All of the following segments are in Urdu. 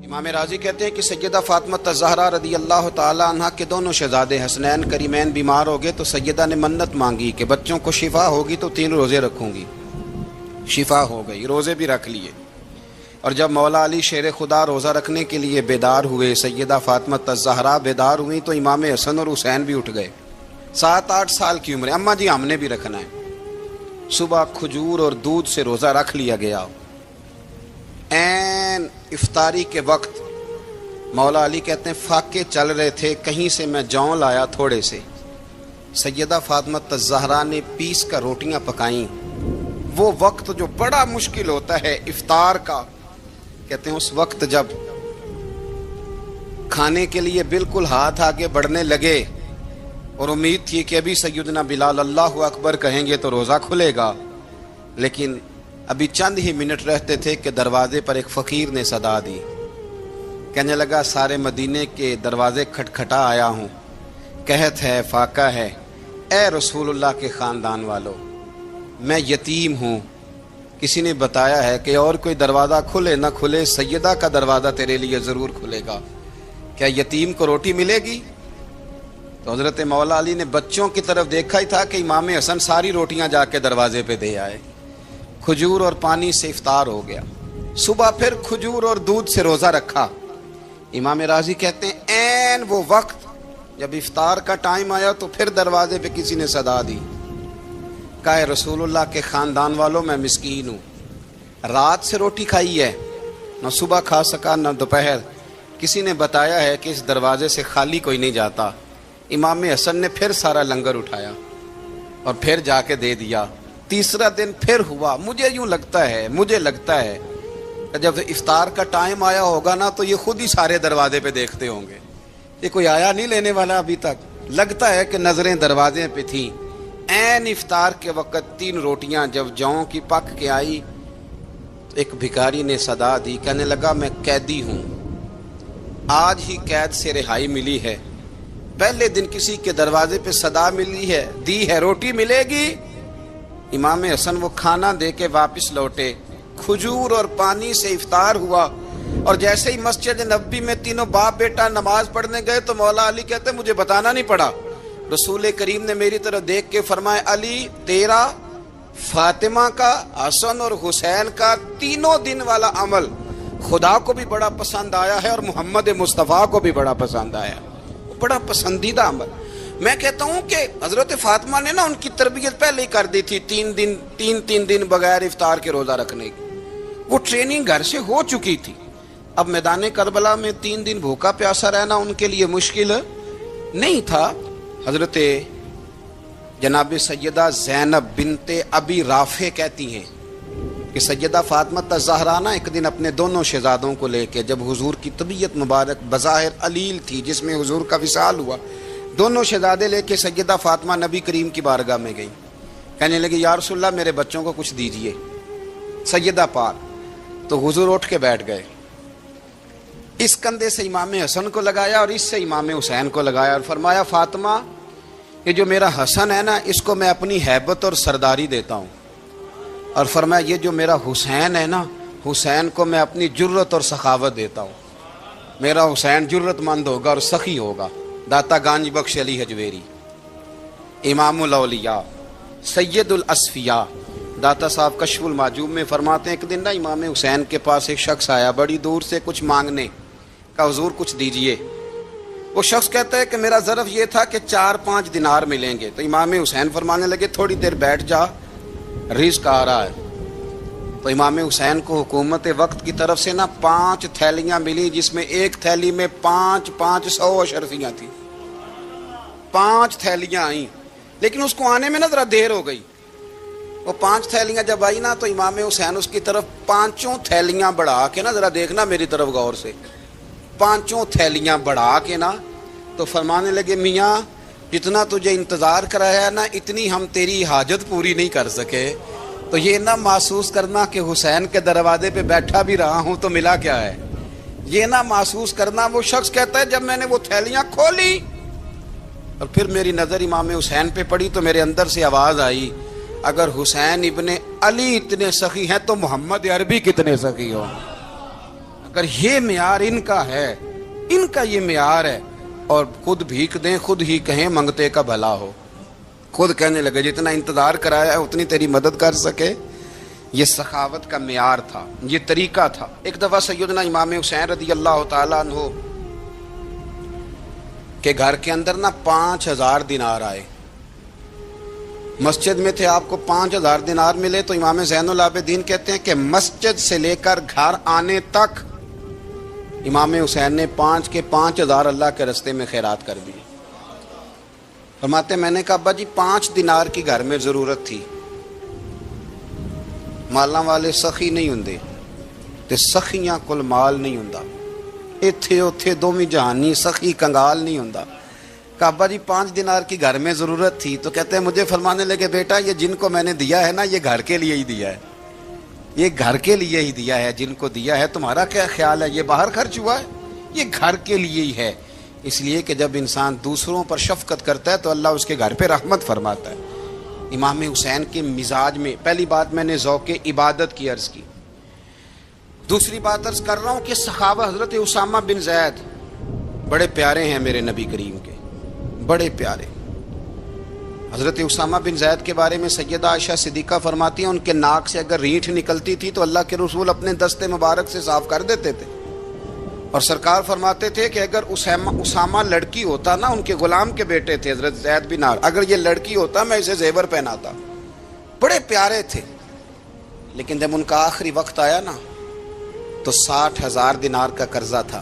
امام راضی کہتے ہیں کہ سیدہ فاطمہ الزہرا رضی اللہ تعالی عنہ کے دونوں شہزادے حسنین کریمین بیمار ہو گئے تو سیدہ نے منت مانگی کہ بچوں کو شفا ہوگی تو 3 روزے رکھوں گی۔ شفا ہو گئی، روزے بھی رکھ لیے۔ اور جب مولا علی شیر خدا روزہ رکھنے کے لیے بیدار ہوئے، سیدہ فاطمہ الزہرا بیدار ہوئی تو امام حسن اور حسین بھی اٹھ گئے۔ 7-8 سال کی عمر، اماں جی ہم نے بھی رکھنا ہے۔ صبح کھجور اور دودھ سے روزہ رکھ لیا گیا۔ عین افطاری کے وقت مولا علی کہتے ہیں فاقے چل رہے تھے، کہیں سے میں جوں لایا تھوڑے سے، سیدہ فاطمہ الزہرا نے پیس کر روٹیاں پکائیں۔ وہ وقت جو بڑا مشکل ہوتا ہے افطار کا، کہتے ہیں اس وقت جب کھانے کے لیے بالکل ہاتھ آگے بڑھنے لگے اور امید تھی کہ ابھی سیدنا بلال اللہ اکبر کہیں گے تو روزہ کھلے گا، لیکن ابھی چند ہی منٹ رہتے تھے کہ دروازے پر ایک فقیر نے صدا دی۔ کہنے لگا سارے مدینے کے دروازے کھٹکھٹا آیا ہوں، قحط ہے، فاقہ ہے، اے رسول اللہ کے خاندان والو، میں یتیم ہوں، کسی نے بتایا ہے کہ اور کوئی دروازہ کھلے نہ کھلے سیدہ کا دروازہ تیرے لیے ضرور کھلے گا، کیا یتیم کو روٹی ملے گی؟ تو حضرت مولا علی نے بچوں کی طرف دیکھا ہی تھا کہ امام حسن ساری روٹیاں جا کے دروازے پہ دے آئے۔ کھجور اور پانی سے افطار ہو گیا۔ صبح پھر کھجور اور دودھ سے روزہ رکھا۔ امام راضی کہتے ہیں عین وہ وقت جب افطار کا ٹائم آیا تو پھر دروازے پہ کسی نے صدا دی، کہا اے رسول اللہ کے خاندان والوں، میں مسکین ہوں، رات سے روٹی کھائی ہے، نہ صبح کھا سکا نہ دوپہر، کسی نے بتایا ہے کہ اس دروازے سے خالی کوئی نہیں جاتا۔ امام حسن نے پھر سارا لنگر اٹھایا اور پھر جا کے دے دیا۔ تیسرا دن پھر ہوا۔ مجھے لگتا ہے کہ جب افطار کا ٹائم آیا ہوگا نا تو یہ خود ہی سارے دروازے پہ دیکھتے ہوں گے، یہ کوئی آیا نہیں لینے والا ابھی تک۔ لگتا ہے کہ نظریں دروازے پہ تھیں۔ عین افطار کے وقت 3 روٹیاں جب جوں کی پک کے آئی تو ایک بھکاری نے صدا دی، کہنے لگا میں قیدی ہوں، آج ہی قید سے رہائی ملی ہے، پہلے دن کسی کے دروازے پہ صدا دی ہے روٹی ملے گی۔ امام حسن وہ کھانا دے کے واپس لوٹے، کھجور اور پانی سے افطار ہوا، اور جیسے ہی مسجد نبوی میں تینوں باپ بیٹا نماز پڑھنے گئے تو مولا علی کہتے مجھے بتانا نہیں پڑا، رسول کریم نے میری طرف دیکھ کے فرمایا علی تیرا، فاطمہ کا، حسن اور حسین کا 3 دن والا عمل خدا کو بھی بڑا پسند آیا ہے اور محمد مصطفیٰ کو بھی بڑا پسند آیا، بڑا پسندیدہ عمل۔ میں کہتا ہوں کہ حضرت فاطمہ نے نا ان کی تربیت پہلے ہی کر دی تھی، 3 دن بغیر افطار کے روزہ رکھنے کی، وہ ٹریننگ گھر سے ہو چکی تھی۔ اب میدان کربلا میں 3 دن بھوکا پیاسا رہنا ان کے لیے مشکل نہیں تھا۔ حضرت جناب سیدہ زینب بنت ابی رافع کہتی ہیں کہ سیدہ فاطمہ الزہرا نا ایک دن اپنے دونوں شہزادوں کو لے کے، جب حضور کی طبیعت مبارک بظاہر علیل تھی جس میں حضور کا وصال ہوا، دونوں شہزادے لے کے سیدہ فاطمہ نبی کریم کی بارگاہ میں گئی، کہنے لگی یا رسول اللہ میرے بچوں کو کچھ دیجئے سیدہ پاک۔ تو حضور اٹھ کے بیٹھ گئے، اس کندھے سے امام حسن کو لگایا اور اس سے امام حسین کو لگایا اور فرمایا فاطمہ یہ جو میرا حسن ہے نا اس کو میں اپنی ہیبت اور سرداری دیتا ہوں، اور فرمایا یہ جو میرا حسین ہے نا حسین کو میں اپنی جرت اور سخاوت دیتا ہوں، میرا حسین جرت مند ہوگا اور سخی ہوگا۔ داتا گانج بخش علی حجویری، امام الاولیاء، سید الاصفیاء، داتا صاحب کشف المعجوب میں فرماتے ہیں ایک دن نا امام حسین کے پاس ایک شخص آیا بڑی دور سے کچھ مانگنے کا، حضور کچھ دیجئے۔ وہ شخص کہتا ہے کہ میرا ظرف یہ تھا کہ 4-5 دینار ملیں گے، تو امام حسین فرمانے لگے تھوڑی دیر بیٹھ جا، رزق آ رہا ہے۔ تو امام حسین کو حکومت وقت کی طرف سے نا 5 تھیلیاں ملی، جس میں ایک تھیلی میں 500 اشرفیاں تھیں، 5 تھیلیاں آئیں، لیکن اس کو آنے میں نا ذرا دیر ہو گئی۔ وہ 5 تھیلیاں جب آئی نا تو امام حسین اس کی طرف 5 تھیلیاں بڑھا کے نا، ذرا دیکھنا میری طرف غور سے، 5 تھیلیاں بڑھا کے نا تو فرمانے لگے میاں جتنا تجھے انتظار کرایا نا اتنی ہم تیری حاجت پوری نہیں کر سکے، تو یہ نہ محسوس کرنا کہ حسین کے دروازے پہ بیٹھا بھی رہا ہوں تو ملا کیا ہے، یہ نہ محسوس کرنا۔ وہ شخص کہتا ہے جب میں نے وہ تھیلیاں کھولی اور پھر میری نظر امام حسین پہ پڑی تو میرے اندر سے آواز آئی اگر حسین ابن علی اتنے سخی ہیں تو محمد عربی کتنے سخی ہو۔ اگر یہ معیار ان کا ہے، ان کا یہ معیار ہے، اور خود بھیک دیں، خود ہی کہیں منگتے کا بھلا ہو، خود کہنے لگے جتنا انتظار کرایا ہے اتنی تیری مدد کر سکے، یہ سخاوت کا معیار تھا، یہ طریقہ تھا۔ ایک دفعہ سیدنا امام حسین رضی اللہ تعالیٰ عنہ کے گھر کے اندر 5000 دینار آئے، مسجد میں تھے، آپ کو 5000 دینار ملے تو امام زین العابدین کہتے ہیں کہ مسجد سے لے کر گھر آنے تک امام حسین نے 5000 اللہ کے رستے میں خیرات کر دی۔ فرماتے میں نے کہا ابا جی 5 دینار کی گھر میں ضرورت تھی، مالاں والے سخی نہیں ہوندے تے سخیاں کل مال نہیں ہوندا، ایتھے اوتھے دوویں جہانی سخی کنگال نہیں ہوندا۔ کہا ابا جی 5 دینار کی گھر میں ضرورت تھی، تو کہتے ہیں مجھے فرمانے لگے بیٹا یہ جن کو میں نے دیا ہے نا یہ گھر کے لیے ہی دیا ہے، یہ گھر کے لیے ہی دیا ہے، جن کو دیا ہے تمہارا کیا خیال ہے یہ باہر خرچ ہوا ہے، یہ گھر کے لیے ہی ہے۔ اس لیے کہ جب انسان دوسروں پر شفقت کرتا ہے تو اللہ اس کے گھر پہ رحمت فرماتا ہے۔ امام حسین کے مزاج میں پہلی بات میں نے ذوق عبادت کی عرض کی، دوسری بات عرض کر رہا ہوں کہ صحابہ حضرت اسامہ بن زید بڑے پیارے ہیں میرے نبی کریم کے، بڑے پیارے۔ حضرت اسامہ بن زید کے بارے میں سیدہ عائشہ صدیقہ فرماتی ہیں ان کے ناک سے اگر رینٹھ نکلتی تھی تو اللہ کے رسول اپنے دستے مبارک سے صاف کر دیتے تھے، اور سرکار فرماتے تھے کہ اگر اسامہ لڑکی ہوتا نا، ان کے غلام کے بیٹے تھے حضرت زید بن عمرو، اگر یہ لڑکی ہوتا میں اسے زیور پہناتا۔ بڑے پیارے تھے، لیکن جب ان کا آخری وقت آیا نا تو 60,000 دینار کا قرضہ تھا،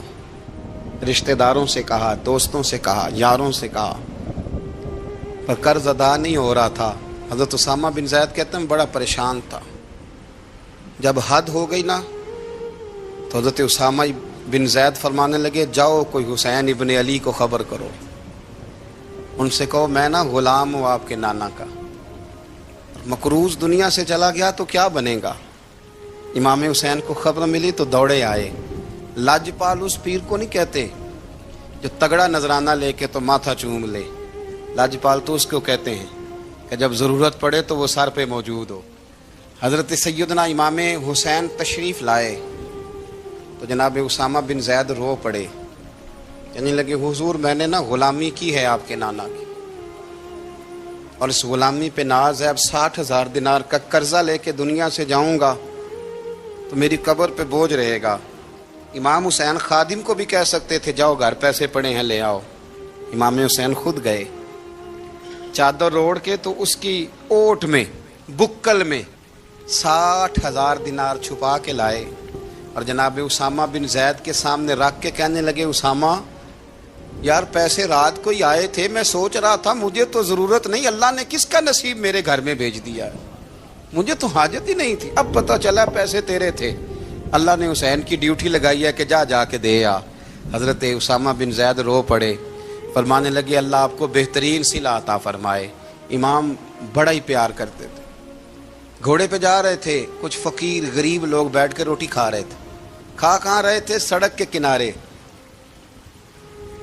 رشتہ داروں سے کہا، دوستوں سے کہا، یاروں سے کہا، پر قرض ادا نہیں ہو رہا تھا۔ حضرت اسامہ بن زید کہتے ہیں بڑا پریشان تھا۔ جب حد ہو گئی نا تو حضرت اسامہ بن زید فرمانے لگے جاؤ کوئی حسین ابن علی کو خبر کرو، ان سے کہو میں نا غلام ہوں آپ کے نانا کا، مقروض دنیا سے چلا گیا تو کیا بنے گا۔ امام حسین کو خبر ملی تو دوڑے آئے۔ لاجپال اس پیر کو نہیں کہتے جو تگڑا نذرانہ لے کے تو ماتھا چوم لے، لاجپال تو اس کو کہتے ہیں کہ جب ضرورت پڑے تو وہ سر پہ موجود ہو۔ حضرت سیدنا امام حسین تشریف لائے تو جناب اسامہ بن زید رو پڑے، کہنے لگے حضور میں نے نا غلامی کی ہے آپ کے نانا کی، اور اس غلامی پہ ناز ہے، اب 60,000 دینار کا قرضہ لے کے دنیا سے جاؤں گا تو میری قبر پہ بوجھ رہے گا۔ امام حسین خادم کو بھی کہہ سکتے تھے جاؤ گھر پیسے پڑے ہیں لے آؤ، امام حسین خود گئے، چادر اوڑھ کے تو اس کی اوٹ میں بکل میں 60,000 دینار چھپا کے لائے، اور جناب اسامہ بن زید کے سامنے رکھ کے کہنے لگے اسامہ یار پیسے رات کو ہی آئے تھے، میں سوچ رہا تھا مجھے تو ضرورت نہیں، اللہ نے کس کا نصیب میرے گھر میں بھیج دیا ہے، مجھے تو حاجت ہی نہیں تھی، اب پتہ چلا پیسے تیرے تھے، اللہ نے حسین کی ڈیوٹی لگائی ہے کہ جا کے دے آ۔ حضرت اسامہ بن زید رو پڑے، فرمانے لگے اللہ آپ کو بہترین صلہ عطا فرمائے۔ امام بڑا ہی پیار کرتے تھے، گھوڑے پہ جا رہے تھے، کچھ فقیر غریب لوگ بیٹھ کے روٹی کھا رہے تھے، کھا کہاں رہے تھے سڑک کے کنارے،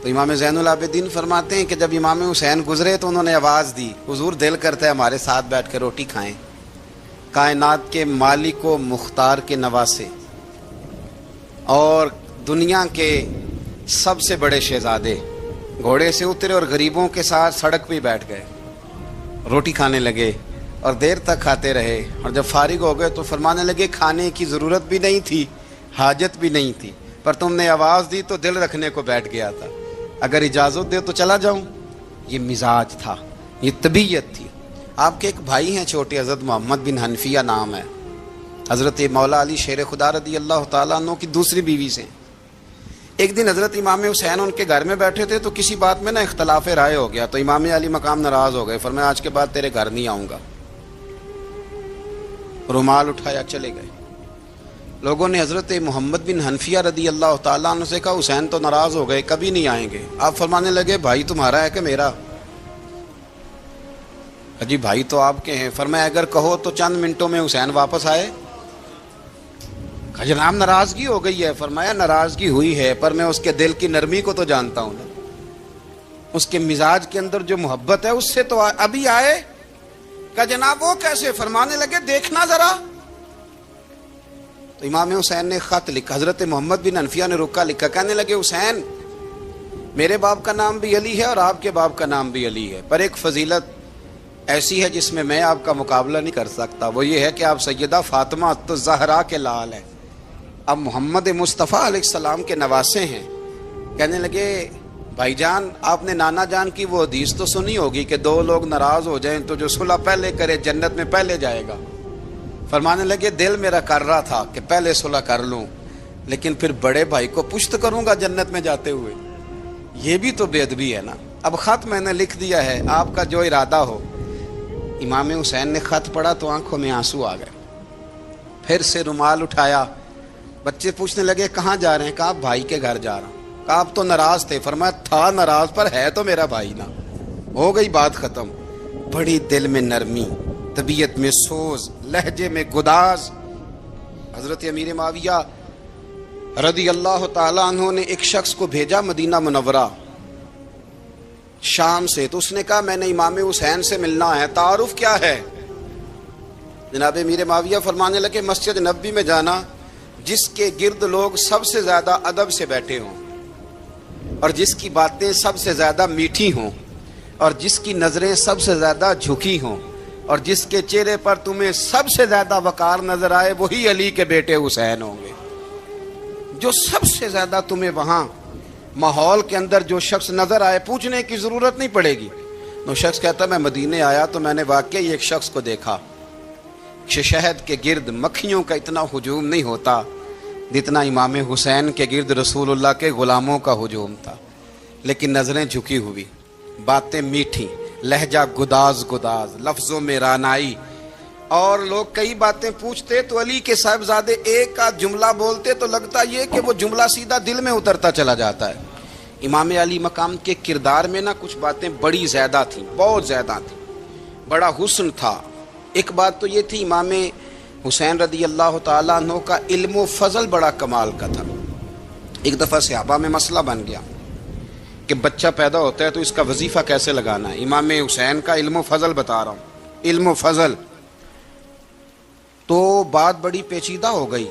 تو امام زین العابدین فرماتے ہیں کہ جب امام حسین گزرے تو انہوں نے آواز دی حضور دل کرتا ہے ہمارے ساتھ بیٹھ کے روٹی کھائیں۔ کائنات کے مالک و مختار کے نواسے اور دنیا کے سب سے بڑے شہزادے گھوڑے سے اترے اور غریبوں کے ساتھ سڑک پہ بیٹھ گئے، روٹی کھانے لگے اور دیر تک کھاتے رہے، اور جب فارغ ہو گئے تو فرمانے لگے کھانے کی ضرورت بھی نہیں تھی، حاجت بھی نہیں تھی، پر تم نے آواز دی تو دل رکھنے کو بیٹھ گیا تھا، اگر اجازت دے تو چلا جاؤں۔ یہ مزاج تھا، یہ طبیعت تھی۔ آپ کے ایک بھائی ہیں چھوٹے حضرت محمد بن حنفیہ نام ہے، حضرت مولا علی شیر خدا رضی اللہ تعالیٰ عنہ کی دوسری بیوی سے۔ ایک دن حضرت امام حسین ان کے گھر میں بیٹھے تھے تو کسی بات میں نا اختلاف رائے ہو گیا، تو امام علی مقام ناراض ہو گئے، فرمایا آج کے بعد تیرے گھر نہیں آؤں گا، رومال اٹھایا چلے گئے۔ لوگوں نے حضرت محمد بن حنفیہ رضی اللہ تعالیٰ عنہ سے کہا حسین تو ناراض ہو گئے کبھی نہیں آئیں گے۔ آپ فرمانے لگے بھائی تمہارا ہے کہ میرا؟ جی بھائی تو آپ کے ہیں۔ فرمایا اگر کہو تو چند منٹوں میں حسین واپس آئے۔ جناب ناراضگی ہو گئی ہے۔ فرمایا ناراضگی ہوئی ہے پر میں اس کے دل کی نرمی کو تو جانتا ہوں نا، اس کے مزاج کے اندر جو محبت ہے اس سے تو ابھی آئے۔ کہ جناب وہ کیسے؟ فرمانے لگے دیکھنا ذرا تو امام حسین نے خط لکھا، حضرت محمد بن حنفیہ نے رکا لکھا، کہنے لگے حسین میرے باپ کا نام بھی علی ہے اور آپ کے باپ کا نام بھی علی ہے، پر ایک فضیلت ایسی ہے جس میں میں آپ کا مقابلہ نہیں کر سکتا، وہ یہ ہے کہ آپ سیدہ فاطمہ الزہرا کے لال ہیں، اب محمد مصطفیٰ علیہ السلام کے نواسے ہیں۔ کہنے لگے بھائی جان آپ نے نانا جان کی وہ حدیث تو سنی ہوگی کہ دو لوگ ناراض ہو جائیں تو جو صلح پہلے کرے جنت میں پہلے جائے گا۔ فرمانے لگے دل میرا کر رہا تھا کہ پہلے صلح کر لوں، لیکن پھر بڑے بھائی کو پشت کروں گا جنت میں جاتے ہوئے، یہ بھی تو بے ادبی ہے نا۔ اب خط میں نے لکھ دیا ہے، آپ کا جو ارادہ ہو۔ امام حسین نے خط پڑھا تو آنکھوں میں آنسو آ گئے، پھر سے رومال اٹھایا، بچے پوچھنے لگے کہاں جا رہے ہیں؟ کہا بھائی کے گھر جا رہا ہوں۔ کہا آپ تو ناراض تھے؟ فرمایا تھا ناراض پر ہے تو میرا بھائی نا، ہو گئی بات ختم۔ بڑی دل میں نرمی، طبیعت میں سوز، لہجے میں گداز۔ حضرت امیر معاویہ رضی اللہ تعالیٰ عنہ نے ایک شخص کو بھیجا مدینہ منورہ شام سے، تو اس نے کہا میں نے امام حسین سے ملنا ہے، تعارف کیا ہے؟ جناب امیر معاویہ فرمانے لگے مسجد نبوی میں جانا جس کے گرد لوگ سب سے زیادہ ادب سے بیٹھے ہوں اور جس کی باتیں سب سے زیادہ میٹھی ہوں اور جس کی نظریں سب سے زیادہ جھکی ہوں اور جس کے چہرے پر تمہیں سب سے زیادہ وقار نظر آئے وہی علی کے بیٹے حسین ہوں گے۔ جو سب سے زیادہ تمہیں وہاں ماحول کے اندر جو شخص نظر آئے پوچھنے کی ضرورت نہیں پڑے گی۔ وہ شخص کہتا میں مدینے آیا تو میں نے واقعی ایک شخص کو دیکھا، شہد کے گرد مکھیوں کا اتنا ہجوم نہیں ہوتا جتنا امام حسین کے گرد رسول اللہ کے غلاموں کا ہجوم تھا، لیکن نظریں جھکی ہوئی، باتیں میٹھی، لہجہ گداز گداز، لفظوں میں رانائی، اور لوگ کئی باتیں پوچھتے تو علی کے صاحبزادے ایک آدھ جملہ بولتے تو لگتا یہ کہ وہ جملہ سیدھا دل میں اترتا چلا جاتا ہے۔ امام علی مقام کے کردار میں نا کچھ باتیں بڑی زیادہ تھیں، بہت زیادہ تھیں، بڑا حسن تھا۔ ایک بات تو یہ تھی امام حسین رضی اللہ تعالیٰ عنہ کا علم و فضل بڑا کمال کا تھا۔ ایک دفعہ صحابہ میں مسئلہ بن گیا کہ بچہ پیدا ہوتا ہے تو اس کا وظیفہ کیسے لگانا ہے۔ امام حسین کا علم و فضل بتا رہا ہوں، علم و فضل۔ تو بات بڑی پیچیدہ ہو گئی۔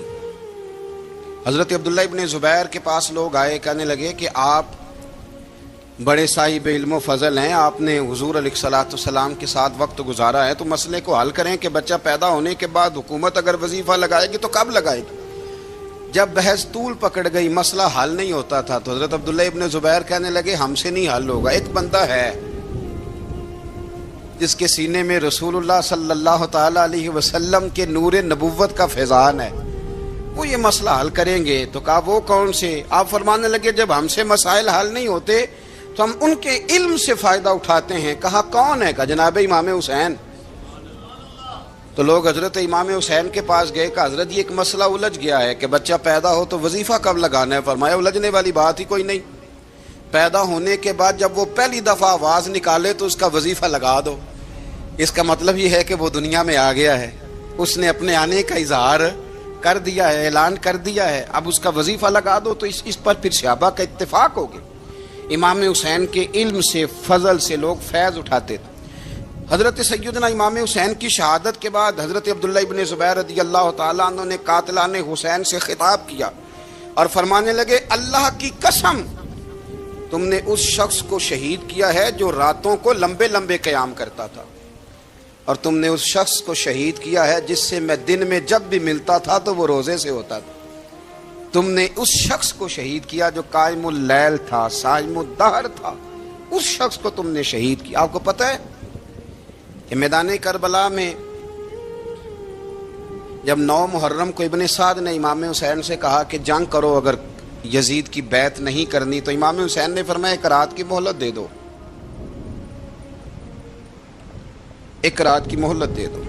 حضرت عبداللہ ابن زبیر کے پاس لوگ آئے، کہنے لگے کہ آپ بڑے صاحب علم و فضل ہیں، آپ نے حضور علیہ الصلوۃ والسلام کے ساتھ وقت گزارا ہے، تو مسئلے کو حل کریں کہ بچہ پیدا ہونے کے بعد حکومت اگر وظیفہ لگائے گی تو کب لگائے گی؟ جب بحث طول پکڑ گئی، مسئلہ حل نہیں ہوتا تھا، تو حضرت عبداللہ ابن زبیر کہنے لگے ہم سے نہیں حل ہوگا، ایک بندہ ہے جس کے سینے میں رسول اللہ صلی اللہ تعالی علیہ وسلم کے نور نبوت کا فیضان ہے، وہ یہ مسئلہ حل کریں گے۔ تو کہا وہ کون سے؟ آپ فرمانے لگے جب ہم سے مسائل حل نہیں ہوتے تو ہم ان کے علم سے فائدہ اٹھاتے ہیں۔ کہا کون ہے؟ کہا جناب امام حسین۔ تو لوگ حضرت امام حسین کے پاس گئے کہ حضرت یہ ایک مسئلہ الجھ گیا ہے کہ بچہ پیدا ہو تو وظیفہ کب لگانا ہے؟ فرمایا الجھنے والی بات ہی کوئی نہیں، پیدا ہونے کے بعد جب وہ پہلی دفعہ آواز نکالے تو اس کا وظیفہ لگا دو۔ اس کا مطلب یہ ہے کہ وہ دنیا میں آ گیا ہے، اس نے اپنے آنے کا اظہار کر دیا ہے، اعلان کر دیا ہے، اب اس کا وظیفہ لگا دو۔ تو اس پر پھر صحابہ کا اتفاق ہو گیا۔ امام حسین کے علم سے، فضل سے لوگ فیض اٹھاتے تھے۔ حضرت سیدنا امام حسین کی شہادت کے بعد حضرت عبداللہ ابن زبیر رضی اللہ تعالیٰ عنہ نے قاتلان حسین سے خطاب کیا اور فرمانے لگے اللہ کی قسم تم نے اس شخص کو شہید کیا ہے جو راتوں کو لمبے لمبے قیام کرتا تھا، اور تم نے اس شخص کو شہید کیا ہے جس سے میں دن میں جب بھی ملتا تھا تو وہ روزے سے ہوتا تھا۔ تم نے اس شخص کو شہید کیا جو قائم اللیل تھا، صائم الدہر تھا، اس شخص کو تم نے شہید کیا۔ آپ کو پتہ ہے کہ میدان کربلا میں جب 9 محرم کو ابن سعد نے امام حسین سے کہا کہ جنگ کرو اگر یزید کی بیعت نہیں کرنی، تو امام حسین نے فرمایا ایک رات کی مہلت دے دو، ایک رات کی مہلت دے دو۔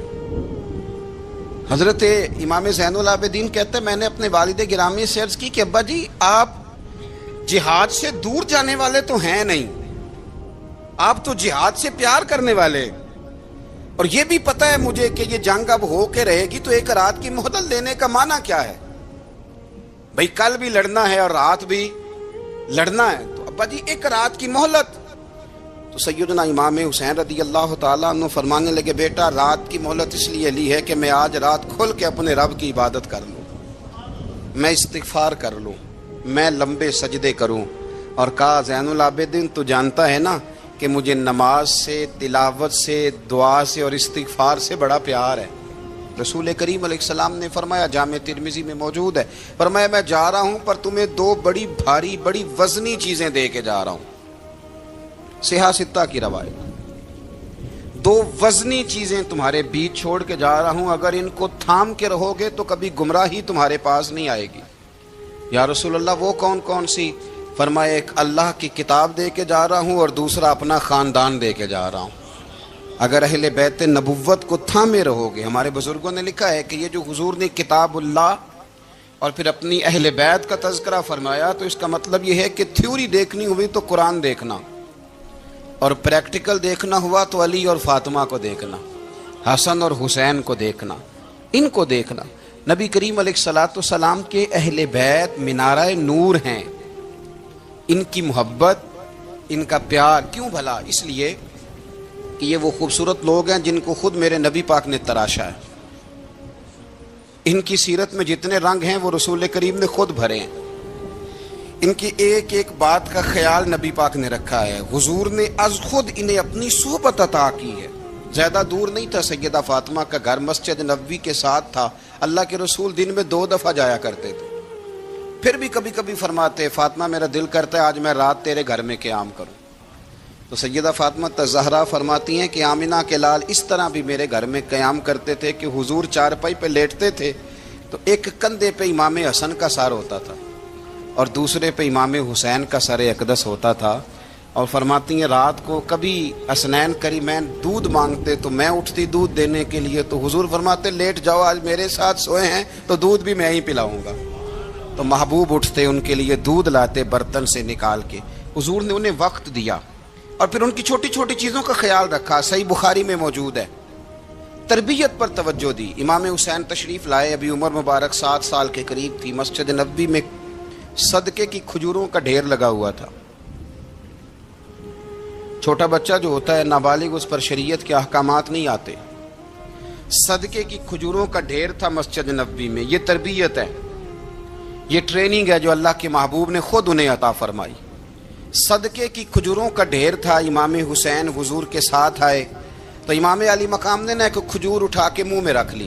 حضرت امام زین العابدین کہتے ہیں میں نے اپنے والد گرامی سے عرض کی کہ ابا جی آپ جہاد سے دور جانے والے تو ہیں نہیں، آپ تو جہاد سے پیار کرنے والے، اور یہ بھی پتہ ہے مجھے کہ یہ جنگ اب ہو کے رہے گی، تو ایک رات کی مہلت لینے کا معنی کیا ہے؟ بھئی کل بھی لڑنا ہے اور رات بھی لڑنا ہے، تو ابا جی ایک رات کی مہلت۔ تو سیدنا امام حسین رضی اللہ تعالیٰ عنہ فرمانے لگے بیٹا رات کی مہلت اس لیے لی ہے کہ میں آج رات کھل کے اپنے رب کی عبادت کر لوں۔ میں استغفار کر لوں، میں لمبے سجدے کروں، اور کہا زین العابدین تو جانتا ہے نا کہ مجھے نماز سے، تلاوت سے، دعا سے اور استغفار سے بڑا پیار ہے۔ رسول کریم علیہ السلام نے فرمایا، جامع ترمذی میں موجود ہے، فرمایا میں جا رہا ہوں پر تمہیں دو بڑی بھاری بڑی وزنی چیزیں دے کے جا رہا ہوں۔ صحیح ستہ کی روایت، دو وزنی چیزیں تمہارے بیچ چھوڑ کے جا رہا ہوں، اگر ان کو تھام کے رہو گے تو کبھی گمراہی تمہارے پاس نہیں آئے گی۔ یا رسول اللہ وہ کون کون سی؟ فرمایا ایک اللہ کی کتاب دے کے جا رہا ہوں اور دوسرا اپنا خاندان دے کے جا رہا ہوں۔ اگر اہل بیت نبوت کو تھامے رہو گے، ہمارے بزرگوں نے لکھا ہے کہ یہ جو حضور نے کتاب اللہ اور پھر اپنی اہل بیت کا تذکرہ فرمایا تو اس کا مطلب یہ ہے کہ تھیوری دیکھنی ہوئی تو قرآن دیکھنا، اور پریکٹیکل دیکھنا ہوا تو علی اور فاطمہ کو دیکھنا، حسن اور حسین کو دیکھنا، ان کو دیکھنا۔ نبی کریم علیہ الصلوۃ والسلام کے اہل بیت مینارہ نور ہیں، ان کی محبت، ان کا پیار کیوں بھلا؟ اس لیے کہ یہ وہ خوبصورت لوگ ہیں جن کو خود میرے نبی پاک نے تراشا ہے۔ ان کی سیرت میں جتنے رنگ ہیں وہ رسول کریم نے خود بھرے ہیں۔ ان کی ایک ایک بات کا خیال نبی پاک نے رکھا ہے، حضور نے از خود انہیں اپنی صحبت عطا کی ہے۔ زیادہ دور نہیں تھا سیدہ فاطمہ کا گھر، مسجد نبوی کے ساتھ تھا۔ اللہ کے رسول دن میں 2 دفعہ جایا کرتے تھے، پھر بھی کبھی کبھی فرماتے فاطمہ میرا دل کرتا ہے آج میں رات تیرے گھر میں قیام کروں۔ تو سیدہ فاطمہ الزہرا فرماتی ہیں کہ آمنہ کے لال اس طرح بھی میرے گھر میں قیام کرتے تھے کہ حضور چارپائی پہ لیٹتے تھے تو ایک کندھے پہ امام حسن کا سر ہوتا تھا اور دوسرے پہ امام حسین کا سر اقدس ہوتا تھا، اور فرماتی ہیں رات کو کبھی حسنین کریمین دودھ مانگتے تو میں اٹھتی دودھ دینے کے لیے، تو حضور فرماتے لیٹ جاؤ آج میرے ساتھ سوئے ہیں تو دودھ بھی میں ہی پلاؤں گا۔ تو محبوب اٹھتے ان کے لیے دودھ لاتے برتن سے نکال کے، حضور نے انہیں وقت دیا اور پھر ان کی چھوٹی چھوٹی چیزوں کا خیال رکھا۔ صحیح بخاری میں موجود ہے، تربیت پر توجہ دی۔ امام حسین تشریف لائے، ابھی عمر مبارک 7 سال کے قریب تھی، مسجد نبوی میں صدقے کی کھجوروں کا ڈھیر لگا ہوا تھا۔ چھوٹا بچہ جو ہوتا ہے نابالغ، اس پر شریعت کے احکامات نہیں آتے۔ صدقے کی کھجوروں کا ڈھیر تھا مسجد نبوی میں۔ یہ تربیت ہے، یہ ٹریننگ ہے جو اللہ کے محبوب نے خود انہیں عطا فرمائی۔ صدقے کی کھجوروں کا ڈھیر تھا، امام حسین حضور کے ساتھ آئے تو امام علی مقام نے ایک کھجور اٹھا کے منہ میں رکھ لی۔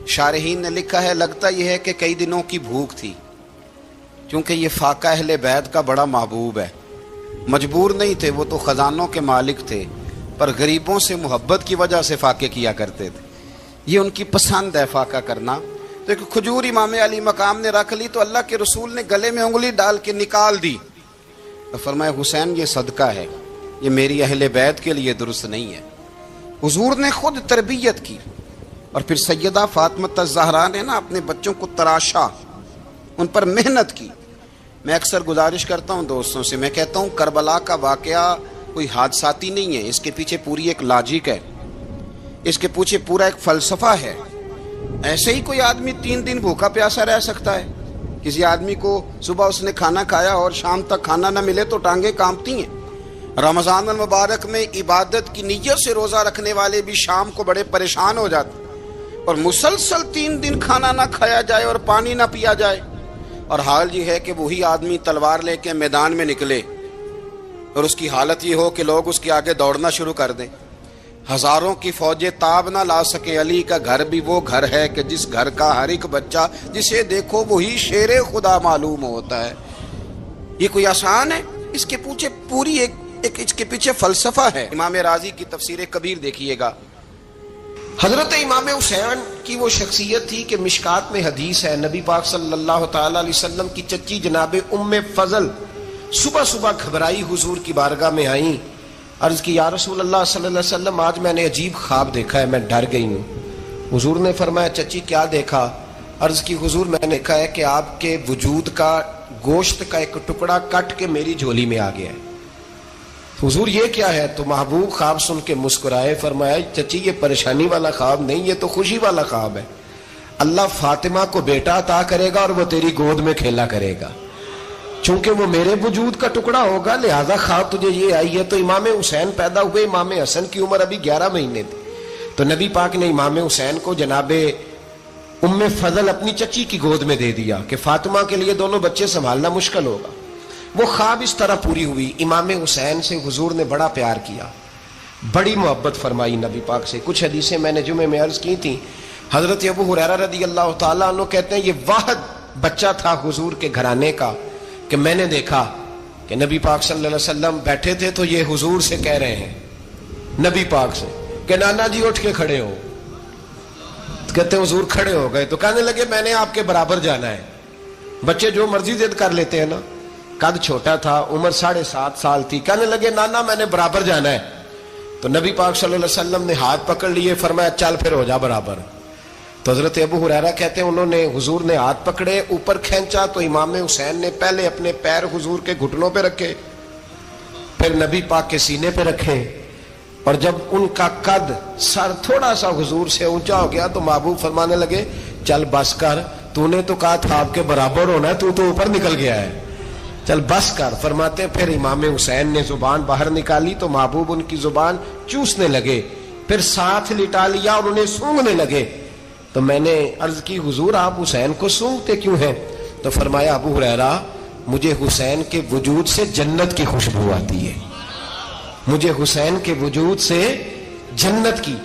شارحین نے لکھا ہے لگتا یہ ہے کہ کئی دنوں کی بھوک تھی، کیونکہ یہ فاقہ اہل بیت کا بڑا محبوب ہے۔ مجبور نہیں تھے، وہ تو خزانوں کے مالک تھے، پر غریبوں سے محبت کی وجہ سے فاقے کیا کرتے تھے۔ یہ ان کی پسند ہے فاقہ کرنا۔ تو ایک کھجور امام علی مقام نے رکھ لی تو اللہ کے رسول نے گلے میں انگلی ڈال کے نکال دی، تو فرمایا حسین یہ صدقہ ہے، یہ میری اہل بیت کے لیے درست نہیں ہے۔ حضور نے خود تربیت کی، اور پھر سیدہ فاطمہ الزہرا نے اپنے بچوں کو تراشا، ان پر محنت کی۔ میں اکثر گزارش کرتا ہوں دوستوں سے، میں کہتا ہوں کربلا کا واقعہ کوئی حادثاتی نہیں ہے، اس کے پیچھے پوری ایک لاجک ہے، اس کے پیچھے پورا ایک فلسفہ ہے۔ ایسے ہی کوئی آدمی 3 دن بھوکا پیاسا رہ سکتا ہے؟ کسی آدمی کو صبح اس نے کھانا کھایا اور شام تک کھانا نہ ملے تو ٹانگیں کانپتی ہیں۔ رمضان المبارک میں عبادت کی نیت سے روزہ رکھنے والے بھی شام کو بڑے پریشان ہو جاتے، اور مسلسل 3 دن کھانا نہ کھایا جائے اور پانی نہ پیا جائے، اور حال یہ ہے کہ وہی آدمی تلوار لے کے میدان میں نکلے اور اس کی حالت یہ ہو کہ لوگ اس کے آگے دوڑنا شروع کر دیں، ہزاروں کی فوجیں تاب نہ لا سکیں۔ علی کا گھر بھی وہ گھر ہے کہ جس گھر کا ہر ایک بچہ جسے دیکھو وہی شیر خدا معلوم ہوتا ہے۔ یہ کوئی آسان ہے؟ اس کے پیچھے پوری ایک اس کے پیچھے فلسفہ ہے۔ امام راضی کی تفسیر کبیر دیکھیے گا، حضرت امام حسین کی وہ شخصیت تھی کہ مشکات میں حدیث ہے، نبی پاک صلی اللہ تعالی علیہ وسلم کی چچی جناب ام فضل صبح صبح گھبرائی حضور کی بارگاہ میں آئیں، عرض کی یا رسول اللہ صلی اللہ علیہ وسلم آج میں نے عجیب خواب دیکھا ہے، میں ڈر گئی ہوں۔ حضور نے فرمایا چچی کیا دیکھا؟ عرض کی حضور میں نے دیکھا ہے کہ آپ کے وجود کا گوشت کا ایک ٹکڑا کٹ کے میری جھولی میں آ گیا ہے۔ حضور یہ کیا ہے؟ تو محبوب خواب سن کے مسکرائے، فرمایا چچی یہ پریشانی والا خواب نہیں، یہ تو خوشی والا خواب ہے۔ اللہ فاطمہ کو بیٹا عطا کرے گا اور وہ تیری گود میں کھیلا کرے گا، چونکہ وہ میرے وجود کا ٹکڑا ہوگا، لہذا خواب تجھے یہ آئی ہے۔ تو امام حسین پیدا ہوئے، امام حسن کی عمر ابھی 11 مہینے تھی، تو نبی پاک نے امام حسین کو جناب ام فضل اپنی چچی کی گود میں دے دیا کہ فاطمہ کے لیے دونوں بچے سنبھالنا مشکل ہوگا. وہ خواب اس طرح پوری ہوئی. امام حسین سے حضور نے بڑا پیار کیا, بڑی محبت فرمائی نبی پاک سے. کچھ حدیثیں میں نے جمعے میں عرض کی تھیں. حضرت ابو ہریرہ رضی اللہ تعالیٰ عنہ کہتے ہیں یہ واحد بچہ تھا حضور کے گھرانے کا کہ میں نے دیکھا کہ نبی پاک صلی اللہ علیہ وسلم بیٹھے تھے تو یہ حضور سے کہہ رہے ہیں, نبی پاک سے, کہ نانا جی اٹھ کے کھڑے ہو. کہتے ہیں حضور کھڑے ہو گئے تو کہنے لگے میں نے آپ کے برابر جانا ہے. بچے جو مرضی ضد کر لیتے ہیں نا. قد چھوٹا تھا, عمر 7.5 سال تھی. کہنے لگے نانا میں نے برابر جانا ہے. تو نبی پاک صلی اللہ علیہ وسلم نے ہاتھ پکڑ لیے, فرمایا چل پھر ہو جا برابر. تو حضرت ابو ہریرہ کہتے ہیں انہوں نے, حضور نے ہاتھ پکڑے, اوپر کھینچا تو امام حسین نے پہلے اپنے پیر حضور کے گھٹنوں پہ رکھے, پھر نبی پاک کے سینے پہ رکھے, اور جب ان کا قد سر تھوڑا سا حضور سے اونچا ہو گیا تو محبوب فرمانے لگے چل بس کر, تو نے تو کہا تھا آپ کے برابر ہونا ہے, تو اوپر نکل گیا ہے, چل بس کر. فرماتے پھر امام حسین نے زبان باہر نکالی تو محبوب ان کی زبان چوسنے لگے, پھر ساتھ لٹا لیا اور انہیں سونگنے لگے. تو میں نے عرض کی حضور آپ حسین کو سونگتے کیوں ہیں؟ تو فرمایا ابو ہریرہ مجھے حسین کے وجود سے جنت کی خوشبو آتی ہے, مجھے حسین کے وجود سے جنت کی.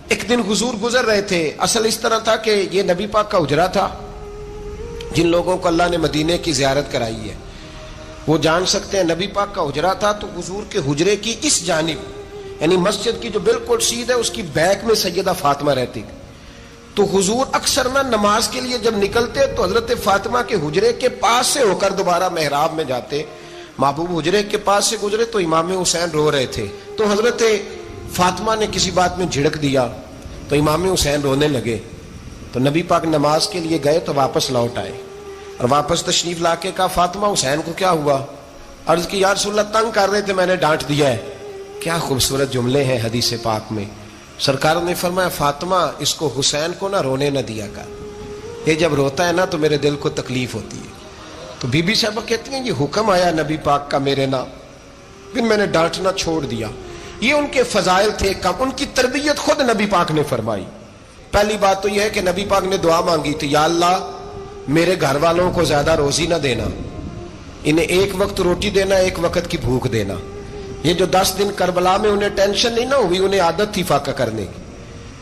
ایک دن حضور گزر رہے تھے. اصل اس طرح تھا کہ یہ نبی پاک کا حجرہ تھا. جن لوگوں کو اللہ نے مدینے کی زیارت کرائی ہے وہ جان سکتے ہیں, نبی پاک کا حجرہ تھا تو حضور کے حجرے کی اس جانب یعنی مسجد کی جو بالکل سیدھ ہے اس کی بیک میں سیدہ فاطمہ رہتی. تو حضور اکثر نہ نماز کے لیے جب نکلتے تو حضرت فاطمہ کے حجرے کے پاس سے ہو کر دوبارہ محراب میں جاتے. محبوب حجرے کے پاس سے گزرے تو امام حسین رو رہے تھے, تو حضرت فاطمہ نے کسی بات میں جھڑک دیا تو امام حسین رونے لگے. تو نبی پاک نماز کے لیے گئے تو واپس لوٹ آئے, اور واپس تشریف لا کے کہا فاطمہ حسین کو کیا ہوا؟ عرض کی یا رسول اللہ تنگ کر رہے تھے, میں نے ڈانٹ دیا ہے. کیا خوبصورت جملے ہیں حدیث پاک میں. سرکار نے فرمایا فاطمہ اس کو حسین کو نہ رونے نہ دیا کر, یہ جب روتا ہے نا تو میرے دل کو تکلیف ہوتی ہے. تو بی بی صاحبہ کہتی ہیں یہ حکم آیا نبی پاک کا میرے نام, پھر میں نے ڈانٹنا چھوڑ دیا. یہ ان کے فضائل تھے کم, ان کی تربیت خود نبی پاک نے فرمائی. پہلی بات تو یہ ہے کہ نبی پاک نے دعا مانگی تھی, یا اللہ میرے گھر والوں کو زیادہ روزی نہ دینا, انہیں ایک وقت روٹی دینا, ایک وقت کی بھوک دینا. یہ جو 10 دن کربلا میں انہیں ٹینشن نہیں نہ ہوئی, انہیں عادت تھی فاقہ کرنے کی,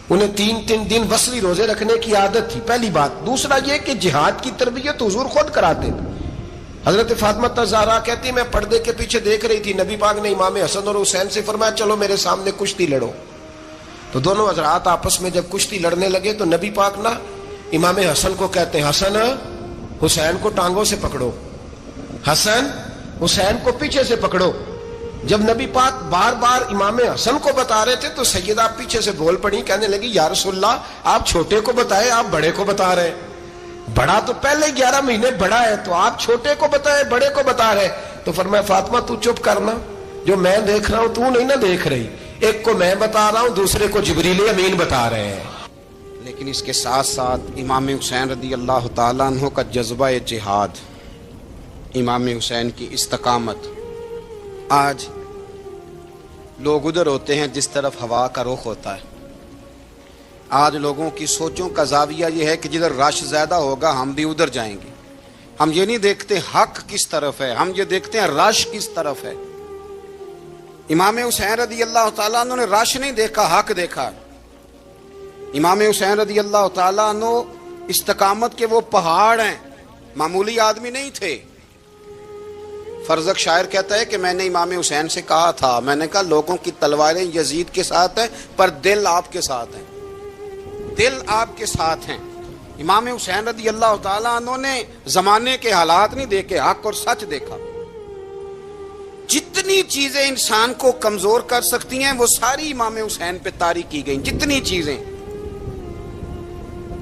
انہیں 3 دن وصلی روزے رکھنے کی عادت تھی. پہلی بات. دوسرا یہ کہ جہاد کی تربیت حضور خود کراتے تھے. حضرت فاطمہ زہرا کہتی میں پردے کے پیچھے دیکھ رہی تھی, نبی پاک نے امام حسن اور حسین سے فرمایا چلو میرے سامنے کشتی لڑو. تو دونوں حضرات آپس میں جب کشتی لڑنے لگے تو نبی پاک نا امام حسن کو کہتے ہیں حسن حسین کو ٹانگوں سے پکڑو, حسن حسین کو پیچھے سے پکڑو. جب نبی پاک بار بار امام حسن کو بتا رہے تھے تو سیدہ پیچھے سے بول پڑی, کہنے لگی یا رسول اللہ آپ چھوٹے کو بتائے, آپ بڑے کو بتا رہے. بڑا تو پہلے 11 مہینے بڑا ہے, تو آپ چھوٹے کو بتائے بڑے کو بتا رہے. تو فرمایا فاطمہ تو چپ کرنا, جو میں دیکھ رہا ہوں تو نہیں نہ دیکھ رہی, ایک کو میں بتا رہا ہوں دوسرے کو جبریل امین بتا رہے ہیں. لیکن اس کے ساتھ ساتھ امام حسین رضی اللہ تعالیٰ عنہ کا جذبہ جہاد, امام حسین کی استقامت. آج لوگ ادھر ہوتے ہیں جس طرف ہوا کا رخ ہوتا ہے. آج لوگوں کی سوچوں کا زاویہ یہ ہے کہ جدھر رش زیادہ ہوگا ہم بھی ادھر جائیں گے. ہم یہ نہیں دیکھتے حق کس طرف ہے, ہم یہ دیکھتے ہیں رش کس طرف ہے. امام حسین رضی اللہ تعالیٰ عنہ نے رش نہیں دیکھا, حق دیکھا. امام حسین رضی اللہ تعالیٰ عنہ استقامت کے وہ پہاڑ ہیں, معمولی آدمی نہیں تھے. فرزق شاعر کہتا ہے کہ میں نے امام حسین سے کہا تھا, میں نے کہا لوگوں کی تلواریں یزید کے ساتھ ہیں پر دل آپ کے ساتھ ہیں, دل آپ کے ساتھ ہیں. امام حسین رضی اللہ تعالیٰ عنہ نے زمانے کے حالات نہیں دیکھے, حق اور سچ دیکھا. جتنی چیزیں انسان کو کمزور کر سکتی ہیں وہ ساری امام حسین پہ طاری کی گئیں. جتنی چیزیں,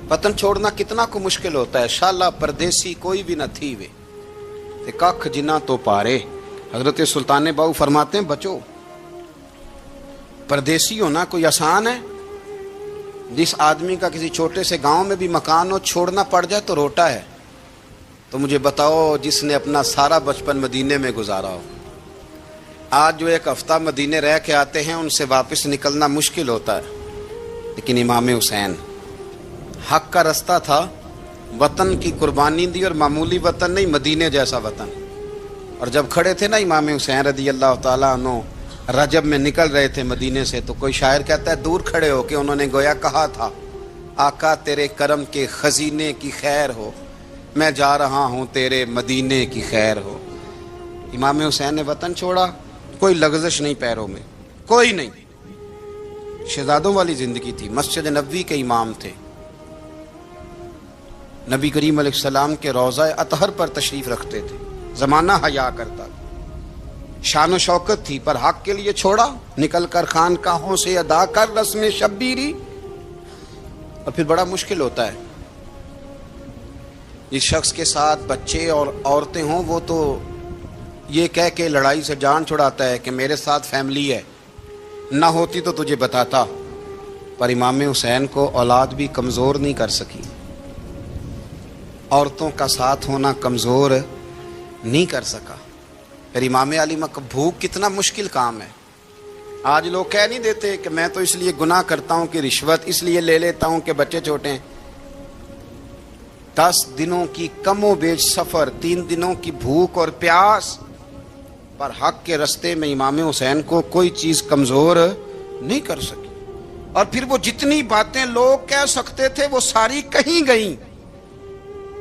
وطن چھوڑنا کتنا کو مشکل ہوتا ہے. شالا پردیسی کوئی بھی نہ تھی وے تے ککھ جنہ تو پارے. حضرت سلطان باؤ فرماتے ہیں بچو, پردیسی ہونا کوئی آسان ہے؟ جس آدمی کا کسی چھوٹے سے گاؤں میں بھی مکان ہو, چھوڑنا پڑ جائے تو روٹا ہے. تو مجھے بتاؤ جس نے اپنا سارا بچپن مدینے میں گزارا ہو, آج جو 1 ہفتہ مدینے رہ کے آتے ہیں ان سے واپس نکلنا مشکل ہوتا ہے. لیکن امام حسین حق کا رستہ تھا, وطن کی قربانی دی, اور معمولی وطن نہیں, مدینے جیسا وطن. اور جب کھڑے تھے نا امام حسین رضی اللہ تعالیٰ عنہ رجب میں نکل رہے تھے مدینے سے, تو کوئی شاعر کہتا ہے دور کھڑے ہو کے انہوں نے گویا کہا تھا, آقا تیرے کرم کے خزینے کی خیر ہو, میں جا رہا ہوں تیرے مدینے کی خیر ہو. امام حسین نے وطن چھوڑا, کوئی لغزش نہیں پیروں میں, کوئی نہیں. شہزادوں والی زندگی تھی, مسجد نبوی کے امام تھے, نبی کریم علیہ السلام کے روضہ اطہر پر تشریف رکھتے تھے, زمانہ حیا کرتا تھا, شان و شوکت تھی, پر حق کے لیے چھوڑا, نکل کر خانقاہوں سے ادا کر رسم شبیری. اور پھر بڑا مشکل ہوتا ہے, جس شخص کے ساتھ بچے اور عورتیں ہوں وہ تو یہ کہہ کے لڑائی سے جان چھڑاتا ہے کہ میرے ساتھ فیملی ہے, نہ ہوتی تو تجھے بتاتا. پر امام حسین کو اولاد بھی کمزور نہیں کر سکی, عورتوں کا ساتھ ہونا کمزور نہیں کر سکا. پھر امام علی بھوک کتنا مشکل کام ہے. آج لوگ کہہ نہیں دیتے کہ میں تو اس لیے گناہ کرتا ہوں کہ رشوت اس لیے لے لیتا ہوں کہ بچے چھوٹے ہیں. 10 دنوں کی کم و بیش سفر, 3 دنوں کی بھوک اور پیاس, پر حق کے رستے میں امام حسین کو کوئی چیز کمزور نہیں کر سکی. اور پھر وہ جتنی باتیں لوگ کہہ سکتے تھے وہ ساری کہیں گئیں,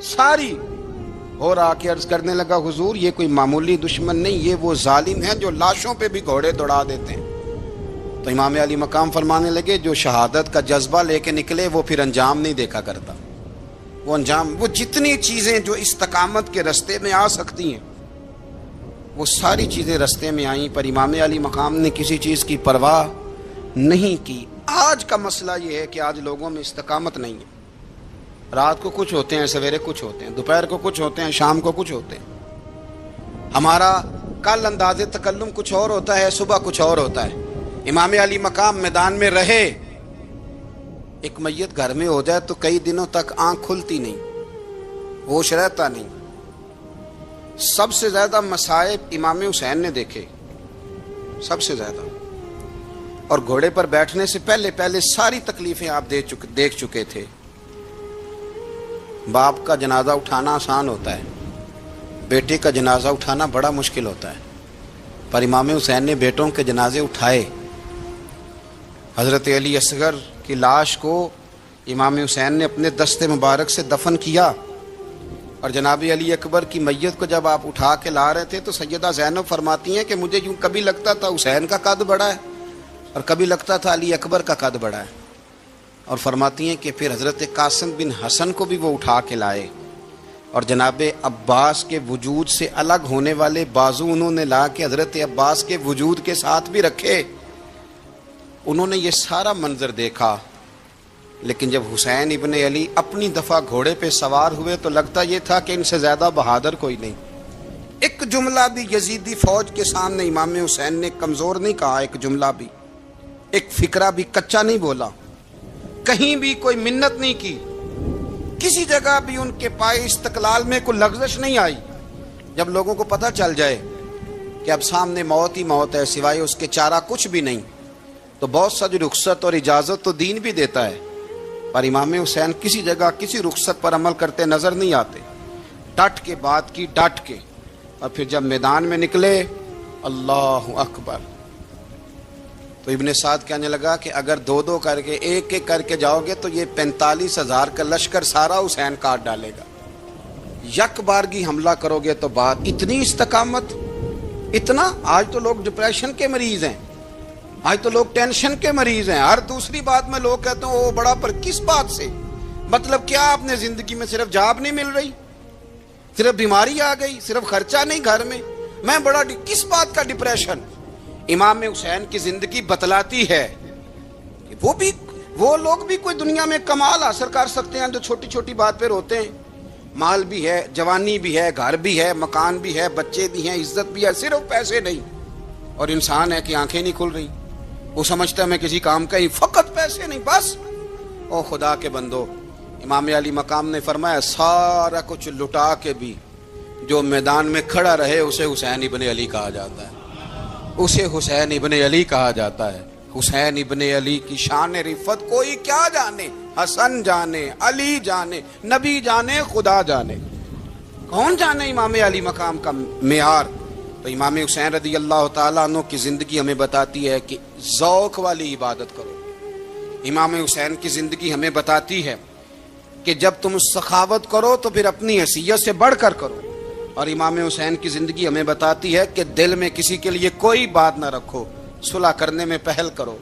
ساری. اور آ کے عرض کرنے لگا حضور یہ کوئی معمولی دشمن نہیں, یہ وہ ظالم ہیں جو لاشوں پہ بھی گھوڑے دوڑا دیتے ہیں. تو امام علی مقام فرمانے لگے جو شہادت کا جذبہ لے کے نکلے وہ پھر انجام نہیں دیکھا کرتا. وہ انجام, وہ جتنی چیزیں جو استقامت کے رستے میں آ سکتی ہیں وہ ساری چیزیں رستے میں آئیں, پر امام علی مقام نے کسی چیز کی پرواہ نہیں کی. آج کا مسئلہ یہ ہے کہ آج لوگوں میں استقامت نہیں ہے. رات کو کچھ ہوتے ہیں, سویرے کچھ ہوتے ہیں, دوپہر کو کچھ ہوتے ہیں, شام کو کچھ ہوتے ہیں. ہمارا کل انداز تکلم کچھ اور ہوتا ہے, صبح کچھ اور ہوتا ہے. امام علی مقام میدان میں رہے, ایک میت گھر میں ہو جائے تو کئی دنوں تک آنکھ کھلتی نہیں, ہوش رہتا نہیں. سب سے زیادہ مصائب امام حسین نے دیکھے, سب سے زیادہ. اور گھوڑے پر بیٹھنے سے پہلے ساری تکلیفیں آپ دیکھ چکے تھے. باپ کا جنازہ اٹھانا آسان ہوتا ہے, بیٹے کا جنازہ اٹھانا بڑا مشکل ہوتا ہے. پر امام حسین نے بیٹوں کے جنازے اٹھائے. حضرت علی اصغر کی لاش کو امام حسین نے اپنے دست مبارک سے دفن کیا, اور جناب علی اکبر کی میت کو جب آپ اٹھا کے لا رہے تھے تو سیدہ زینب فرماتی ہیں کہ مجھے یوں کبھی لگتا تھا حسین کا قد بڑا ہے اور کبھی لگتا تھا علی اکبر کا قد بڑا ہے. اور فرماتی ہیں کہ پھر حضرت قاسم بن حسن کو بھی وہ اٹھا کے لائے, اور جناب عباس کے وجود سے الگ ہونے والے بازو انہوں نے لا کے حضرت عباس کے وجود کے ساتھ بھی رکھے. انہوں نے یہ سارا منظر دیکھا, لیکن جب حسین ابن علی اپنی دفعہ گھوڑے پہ سوار ہوئے تو لگتا یہ تھا کہ ان سے زیادہ بہادر کوئی نہیں. ایک جملہ بھی یزیدی فوج کے سامنے امام حسین نے کمزور نہیں کہا, ایک جملہ بھی, ایک فکرہ بھی کچا نہیں بولا, کہیں بھی کوئی منت نہیں کی, کسی جگہ بھی ان کے پائے استقلال میں کوئی لغزش نہیں آئی. جب لوگوں کو پتہ چل جائے کہ اب سامنے موت ہی موت ہے, سوائے اس کے چارہ کچھ بھی نہیں, تو بہت سا جو رخصت اور اجازت تو دین بھی دیتا ہے, پر امام حسین کسی جگہ کسی رخصت پر عمل کرتے نظر نہیں آتے. ڈٹ کے بات کی, ڈٹ کے. اور پھر جب میدان میں نکلے, اللہ اکبر, تو ابن سعد کہنے لگا کہ اگر 2 کر کے ایک کر کے جاؤ گے تو یہ 45,000 کا لشکر سارا حسین کاٹ ڈالے گا. یک بارگی حملہ کرو گے تو بات. اتنی استقامت, اتنا. آج تو لوگ ڈپریشن کے مریض ہیں, آج تو لوگ ٹینشن کے مریض ہیں. ہر دوسری بات میں لوگ کہتے ہیں وہ بڑا, پر کس بات سے؟ مطلب کیا آپ نے زندگی میں صرف جاب نہیں مل رہی, صرف بیماری آ گئی, صرف خرچہ نہیں گھر میں بڑا, کس بات کا ڈپریشن؟ امام حسین کی زندگی بتلاتی ہے کہ وہ لوگ بھی کوئی دنیا میں کمال حاصل کر سکتے ہیں جو چھوٹی چھوٹی بات پہ روتے ہیں. مال بھی ہے, جوانی بھی ہے, گھر بھی ہے, مکان بھی ہے, بچے بھی ہیں, عزت بھی ہے, صرف پیسے نہیں. اور انسان ہے کہ آنکھیں نہیں کھل رہی, وہ سمجھتا ہے میں کسی کام کا ہی, فقط پیسے نہیں بس. او خدا کے بندو, امام علی مقام نے فرمایا سارا کچھ لٹا کے بھی جو میدان میں کھڑا رہے اسے حسین ابن علی کہا جاتا ہے, اسے حسین ابن علی کہا جاتا ہے. حسین ابن علی کی شان رفت کوئی کیا جانے، حسن جانے، علی جانے، نبی جانے، خدا جانے، کون جانے امام علی مقام کا معیار۔ تو امام حسین رضی اللہ تعالیٰ عنہ کی زندگی ہمیں بتاتی ہے کہ ذوق والی عبادت کرو۔ امام حسین کی زندگی ہمیں بتاتی ہے کہ جب تم سخاوت کرو تو پھر اپنی حیثیت سے بڑھ کر کرو، اور امام حسین کی زندگی ہمیں بتاتی ہے کہ دل میں کسی کے لیے کوئی بات نہ رکھو، صلح کرنے میں پہل کرو،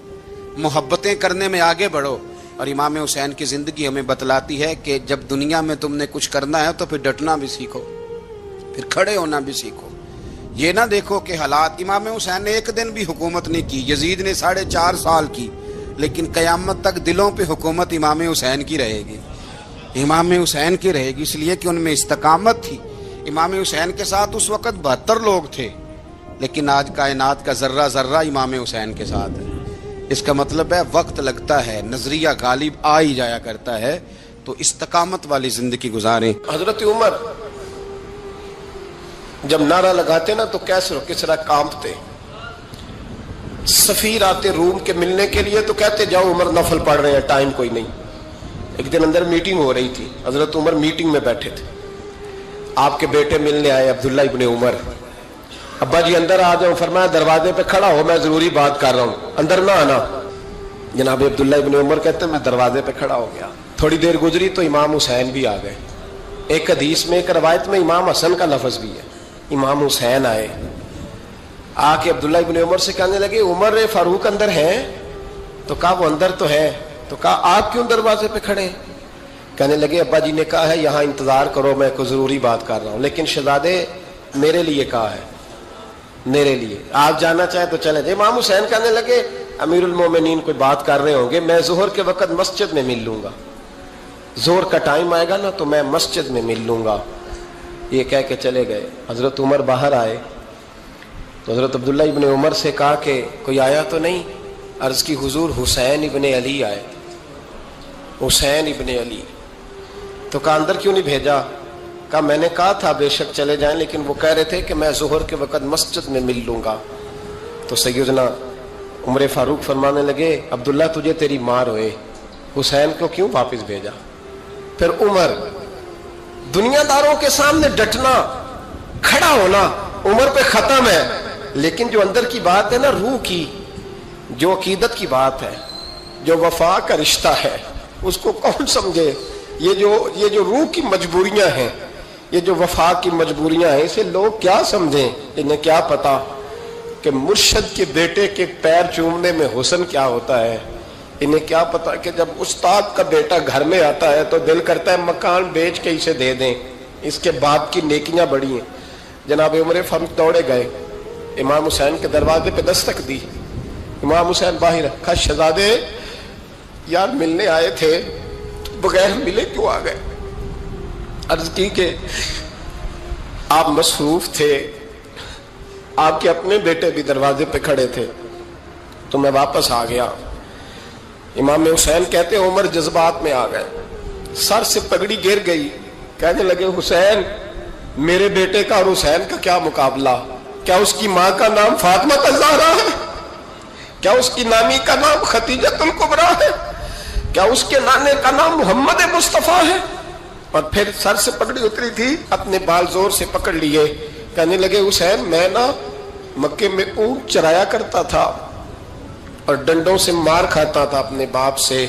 محبتیں کرنے میں آگے بڑھو۔ اور امام حسین کی زندگی ہمیں بتلاتی ہے کہ جب دنیا میں تم نے کچھ کرنا ہے تو پھر ڈٹنا بھی سیکھو، پھر کھڑے ہونا بھی سیکھو۔ یہ نہ دیکھو کہ حالات، امام حسین نے ایک دن بھی حکومت نہیں کی، یزید نے 4.5 سال کی، لیکن قیامت تک دلوں پہ حکومت امام حسین کی رہے گی، امام حسین کی رہے گی، اس لیے کہ ان میں استقامت تھی۔ امام حسین کے ساتھ اس وقت 72 لوگ تھے، لیکن آج کائنات کا ذرہ ذرہ امام حسین کے ساتھ ہے۔ اس کا مطلب ہے وقت لگتا ہے، نظریہ غالب آ ہی جایا کرتا ہے، تو استقامت والی زندگی گزاریں۔ حضرت عمر جب نعرہ لگاتے نا تو کیسر و کسرا کانپتے، سفیر آتے روم کے ملنے کے لیے تو کہتے جاؤ عمر نفل پڑھ رہے ہیں، ٹائم کوئی نہیں۔ ایک دن اندر میٹنگ ہو رہی تھی، حضرت عمر میٹنگ میں بیٹھے تھے، آپ کے بیٹے ملنے آئے عبداللہ ابن عمر، ابا جی اندر آ جاؤ، فرمایا دروازے پہ کھڑا ہو، میں ضروری بات کر رہا ہوں، اندر نہ آنا۔ جناب عبداللہ ابن عمر کہتے ہیں میں دروازے پہ کھڑا ہو گیا، تھوڑی دیر گزری تو امام حسین بھی آ گئے۔ ایک حدیث میں، ایک روایت میں امام حسن کا لفظ بھی ہے، امام حسین آئے، آ کے عبداللہ ابن عمر سے کہنے لگے عمر فاروق اندر ہیں؟ تو کہا وہ اندر تو ہے۔ تو کہا آپ کیوں دروازے پہ کھڑے ہیں؟ کہنے لگے ابا جی نے کہا ہے یہاں انتظار کرو، میں کوئی ضروری بات کر رہا ہوں، لیکن شہزادے میرے لیے کہا ہے، میرے لیے آپ جانا چاہیں تو چلیں۔ امام حسین کہنے لگے امیر المومنین کوئی بات کر رہے ہوں گے، میں ظہر کے وقت مسجد میں مل لوں گا، ظہر کا ٹائم آئے گا نا تو میں مسجد میں مل لوں گا۔ یہ کہہ کے چلے گئے۔ حضرت عمر باہر آئے تو حضرت عبداللہ ابن عمر سے کہا کہ کوئی آیا تو نہیں؟ عرض کی حضور حسین ابن علی آئے، حسین ابن علی۔ تو کہا اندر کیوں نہیں بھیجا؟ کہا میں نے کہا تھا بے شک چلے جائیں، لیکن وہ کہہ رہے تھے کہ میں ظہر کے وقت مسجد میں مل لوں گا۔ تو سیدنا عمر فاروق فرمانے لگے عبداللہ تجھے تیری مار ہوئے، حسین کو کیوں واپس بھیجا؟ پھر عمر، دنیا داروں کے سامنے ڈٹنا، کھڑا ہونا عمر پہ ختم ہے، لیکن جو اندر کی بات ہے نا، روح کی، جو عقیدت کی بات ہے، جو وفا کا رشتہ ہے، اس کو کون سمجھے؟ یہ جو روح کی مجبوریاں ہیں، یہ جو وفا کی مجبوریاں ہیں، اسے لوگ کیا سمجھیں؟ انہیں کیا پتا کہ مرشد کے بیٹے کے پیر چومنے میں حسن کیا ہوتا ہے؟ انہیں کیا پتا کہ جب استاد کا بیٹا گھر میں آتا ہے تو دل کرتا ہے مکان بیچ کے اسے دے دیں، اس کے باپ کی نیکیاں بڑی ہیں۔ جناب عمر فاروق دوڑے گئے، امام حسین کے دروازے پہ دستک دی، امام حسین باہر رکھا، شہزادے یار ملنے آئے تھے، بغیر ملے کیوں آ گئے؟ عرض کی کہ آپ مصروف تھے، آپ کے اپنے بیٹے بھی دروازے پہ کھڑے تھے، تو میں واپس آ گیا۔ امام حسین کہتے ہیں عمر جذبات میں آ گئے، سر سے پگڑی گر گئی، کہنے لگے حسین میرے بیٹے کا اور حسین کا کیا مقابلہ؟ کیا اس کی ماں کا نام فاطمہ الزہرا ہے؟ کیا اس کی نانی کا نام خدیجہ الکبریٰ ہے؟ کیا اس کے نانے کا نام محمد مصطفیٰ ہے؟ اور پھر سر سے پگڑی اتری تھی، اپنے بال زور سے پکڑ لیے، کہنے لگے حسین میں نا مکے میں اونٹ چرایا کرتا تھا اور ڈنڈوں سے مار کھاتا تھا اپنے باپ سے،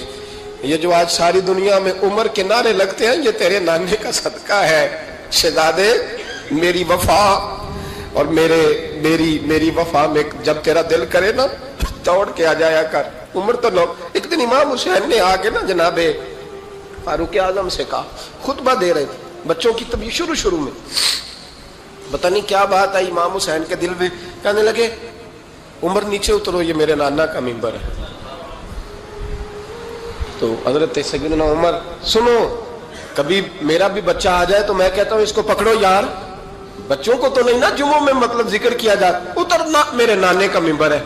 یہ جو آج ساری دنیا میں عمر کے نعرے لگتے ہیں یہ تیرے نانے کا صدقہ ہے۔ شہزادے میری وفا اور میری وفا میں جب تیرا دل کرے نا دوڑ کے آ جایا کر۔ عمر تو لوگ، ایک دن امام حسین نے آگے نا جناب فاروق اعظم سے کہا، خطبہ دے رہے تھے بچوں کی طبیعت شروع میں، پتہ نہیں کیا بات آئی امام حسین کے دل میں، کہنے لگے عمر نیچے اترو، یہ میرے نانا کا ممبر ہے۔ تو حضرت سیدنا عمر، سنو کبھی میرا بھی بچہ آ جائے تو میں کہتا ہوں اس کو پکڑو یار، بچوں کو تو نہیں نا جمعوں میں مطلب ذکر کیا جاتا، اترنا میرے نانے کا ممبر ہے۔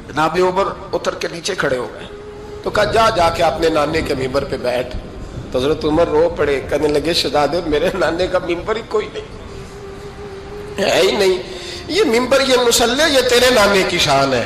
جناب عمر اتر کے نیچے کھڑے ہو گئے، تو کہا جا کے اپنے نانے کے ممبر پہ بیٹھ۔ تو حضرت عمر رو پڑے، کہنے لگے شہزادے میرے نانے کا ممبر ہی کوئی نہیں ہے ہی نہیں، یہ ممبر یہ مصلی یہ تیرے نانے کی شان ہے،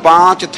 5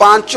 5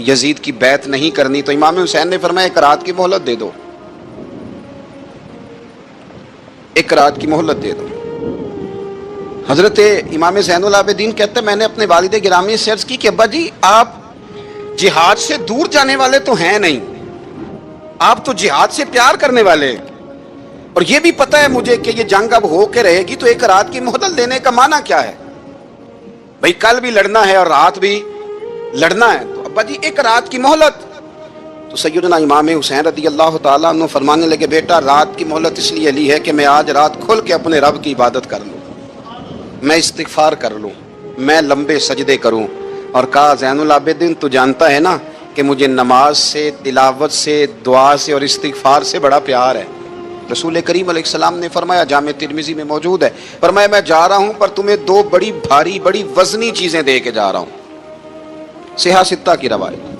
یزید کی بیعت نہیں کرنی، تو امام حسین نے فرمایا ایک رات کی مہلت دے دو، ایک رات کی مہلت دے دو۔ حضرت امام زین العابدین کہتے ہیں میں نے اپنے والد گرامی سے عرض کی کہ ابا جی آپ جہاد سے دور جانے والے تو ہیں نہیں، آپ تو جہاد سے پیار کرنے والے ہیں، اور یہ بھی پتہ ہے مجھے کہ یہ جنگ اب ہو کے رہے گی، تو ایک رات کی مہلت دینے کا معنی کیا ہے؟ بھئی کل بھی لڑنا ہے اور رات بھی لڑنا ہے، تو ابا جی ایک رات کی مہلت۔ تو سیدنا امام حسین رضی اللہ تعالیٰ عنہ فرمانے لگے بیٹا رات کی مہلت اس لیے لی ہے کہ میں آج رات کھل کے اپنے رب کی عبادت کر لوں، میں استغفار کر لوں، میں لمبے سجدے کروں۔ اور کہا زین العابدین تو جانتا ہے نا کہ مجھے نماز سے، تلاوت سے، دعا سے اور استغفار سے بڑا پیار ہے۔ رسول کریم علیہ السلام نے فرمایا، جامع ترمذی میں موجود ہے، فرمایا میں جا رہا ہوں پر تمہیں دو بڑی بھاری بڑی وزنی چیزیں دے کے جا رہا ہوں، صحیح ستہ کی روایت،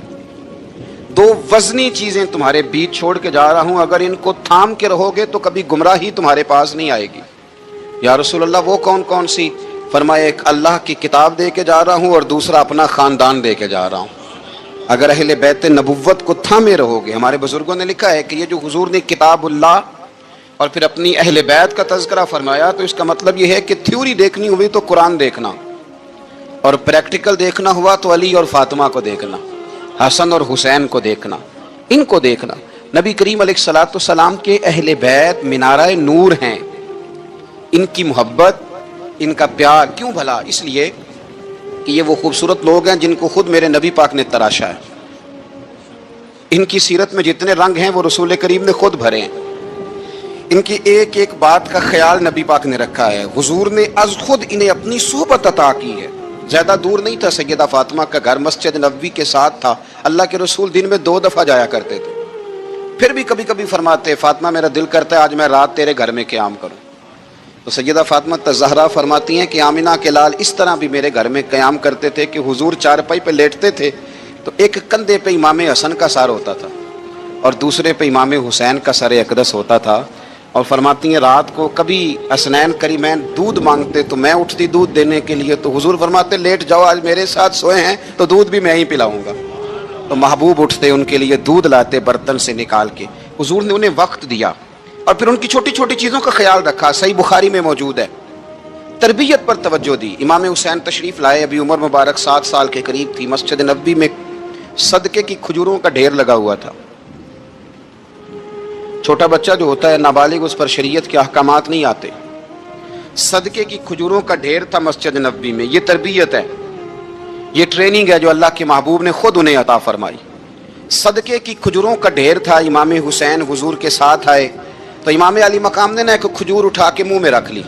دو وزنی چیزیں تمہارے بیچ چھوڑ کے جا رہا ہوں، اگر ان کو تھام کے رہو گے تو کبھی گمراہی تمہارے پاس نہیں آئے گی۔ یا رسول اللہ وہ کون کون سی؟ فرمایا ایک اللہ کی کتاب دے کے جا رہا ہوں اور دوسرا اپنا خاندان دے کے جا رہا ہوں۔ اگر اہل بیت نبوت کو تھامے رہو گے، ہمارے بزرگوں نے لکھا ہے کہ یہ جو حضور نے کتاب اللہ اور پھر اپنی اہل بیت کا تذکرہ فرمایا، تو اس کا مطلب یہ ہے کہ تھیوری دیکھنی ہوئی تو قرآن دیکھنا، اور پریکٹیکل دیکھنا ہوا تو علی اور فاطمہ کو دیکھنا، حسن اور حسین کو دیکھنا، ان کو دیکھنا۔ نبی کریم علیہ الصلوۃ والسلام کے اہل بیت مینارہ نور ہیں، ان کی محبت، ان کا پیار کیوں بھلا؟ اس لیے کہ یہ وہ خوبصورت لوگ ہیں جن کو خود میرے نبی پاک نے تراشا ہے، ان کی سیرت میں جتنے رنگ ہیں وہ رسول کریم نے خود بھرے ہیں، ان کی ایک ایک بات کا خیال نبی پاک نے رکھا ہے، حضور نے از خود انہیں اپنی صحبت عطا کی ہے۔ زیادہ دور نہیں تھا سیدہ فاطمہ کا گھر، مسجد نبوی کے ساتھ تھا، اللہ کے رسول دن میں 2 دفعہ جایا کرتے تھے، پھر بھی کبھی کبھی فرماتے فاطمہ میرا دل کرتا ہے آج میں رات تیرے گھر میں قیام کروں، تو سیدہ فاطمہ الزہرا فرماتی ہیں کہ آمنہ کے لال اس طرح بھی میرے گھر میں قیام کرتے تھے کہ حضور چارپائی پہ لیٹتے تھے تو ایک کندھے پہ امام حسن کا سر ہوتا تھا اور دوسرے پہ امام حسین کا سر اقدس ہوتا تھا، اور فرماتی ہیں رات کو کبھی حسنین کریمین دودھ مانگتے تو میں اٹھتی دودھ دینے کے لیے، تو حضور فرماتے لیٹ جاؤ آج میرے ساتھ سوئے ہیں تو دودھ بھی میں ہی پلاؤں گا، تو محبوب اٹھتے ان کے لیے دودھ لاتے برتن سے نکال کے، حضور نے انہیں وقت دیا اور پھر ان کی چھوٹی چھوٹی چیزوں کا خیال رکھا۔ صحیح بخاری میں موجود ہے، تربیت پر توجہ دی۔ امام حسین تشریف لائے، ابھی عمر مبارک 7 سال کے قریب تھی، مسجد نبوی میں صدقے کی کھجوروں کا ڈھیر لگا ہوا تھا۔ چھوٹا بچہ جو ہوتا ہے نابالغ، اس پر شریعت کے احکامات نہیں آتے، صدقے کی کھجوروں کا ڈھیر تھا مسجد نبوی میں۔ یہ تربیت ہے، یہ ٹریننگ ہے جو اللہ کے محبوب نے خود انہیں عطا فرمائی۔ صدقے کی کھجوروں کا ڈھیر تھا، امام حسین حضور کے ساتھ آئے تو امام علی مقام نے ایک کھجور اٹھا کے منہ میں رکھ لی۔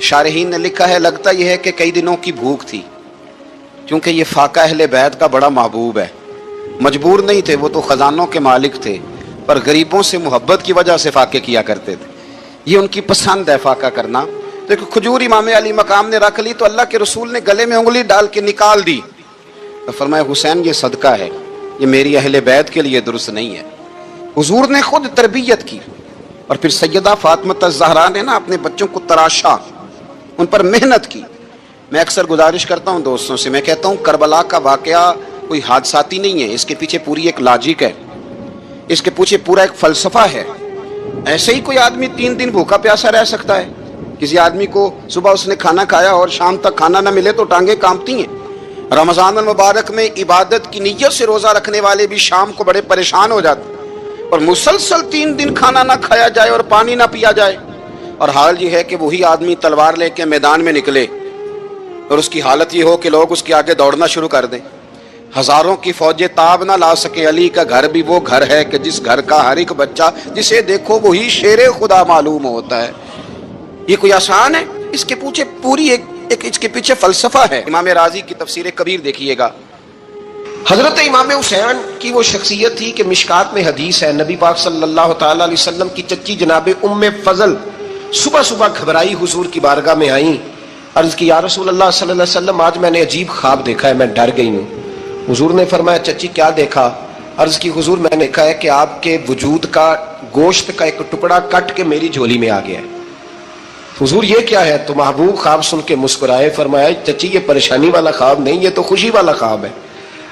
شارحین نے لکھا ہے لگتا یہ ہے کہ کئی دنوں کی بھوک تھی، کیونکہ یہ فاقہ اہل بیت کا بڑا محبوب ہے، مجبور نہیں تھے، وہ تو خزانوں کے مالک تھے، پر غریبوں سے محبت کی وجہ سے فاقے کیا کرتے تھے، یہ ان کی پسند ہے فاقہ کرنا۔ تو ایک کھجور امام علی مقام نے رکھ لی تو اللہ کے رسول نے گلے میں انگلی ڈال کے نکال دی، تو فرمایا حسین یہ صدقہ ہے، یہ میری اہل بیت کے لیے درست نہیں ہے۔ حضور نے خود تربیت کی، اور پھر سیدہ فاطمہ الزہرا نے نا اپنے بچوں کو تراشا، ان پر محنت کی۔ میں اکثر گزارش کرتا ہوں دوستوں سے، میں کہتا ہوں کربلا کا واقعہ کوئی حادثاتی نہیں ہے، اس کے پیچھے پوری ایک لاجک ہے، اس کے پیچھے پورا ایک فلسفہ ہے۔ ایسے ہی کوئی آدمی 3 دن بھوکا پیاسا رہ سکتا ہے؟ کسی آدمی کو صبح اس نے کھانا کھایا اور شام تک کھانا نہ ملے تو ٹانگیں کانپتی ہیں۔ رمضان المبارک میں عبادت کی نیت سے روزہ رکھنے والے بھی شام کو بڑے پریشان ہو جاتے، اور مسلسل 3 دن کھانا نہ کھایا جائے اور پانی نہ پیا جائے، اور حال یہ ہے کہ وہی آدمی تلوار لے کے میدان میں نکلے اور اس کی حالت یہ ہو کہ لوگ اس کے آگے دوڑنا شروع کر دیں، ہزاروں کی فوجیں تاب نہ لا سکے۔ علی کا گھر بھی وہ گھر ہے کہ جس گھر کا ہر ایک بچہ جسے دیکھو وہی شیر خدا معلوم ہوتا ہے۔ یہ کوئی آسان ہے؟ اس کے پیچھے پوری ایک اس کے پیچھے فلسفہ ہے۔ امام راضی کی تفسیر کبیر دیکھیے گا، حضرت امام حسین کی وہ شخصیت تھی کہ مشکات میں حدیث ہے، نبی پاک صلی اللہ تعالی علیہ وسلم کی چچی جناب ام فضل صبح صبح گھبرائی حضور کی بارگاہ میں آئیں، عرض کی یا رسول اللہ صلی اللہ علیہ وسلم آج میں نے عجیب خواب دیکھا ہے، میں ڈر گئی ہوں۔ حضور نے فرمایا چچی کیا دیکھا؟ عرض کی حضور میں نے دیکھا ہے کہ آپ کے وجود کا گوشت کا ایک ٹکڑا کٹ کے میری جھولی میں آ گیا ہے۔ حضور یہ کیا ہے؟ تو محبوب خواب سن کے مسکرائے، فرمایا چچی یہ پریشانی والا خواب نہیں، یہ تو خوشی والا خواب ہے۔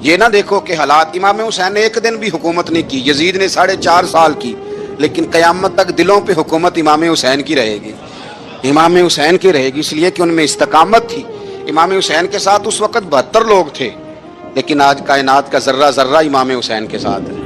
یہ نہ دیکھو کہ حالات، امام حسین نے ایک دن بھی حکومت نہیں کی، یزید نے 4.5 سال کی، لیکن قیامت تک دلوں پہ حکومت امام حسین کی رہے گی، امام حسین کی رہے گی، اس لیے کہ ان میں استقامت تھی۔ امام حسین کے ساتھ اس وقت 72 لوگ تھے، لیکن آج کائنات کا ذرہ ذرہ امام حسین کے ساتھ ہے۔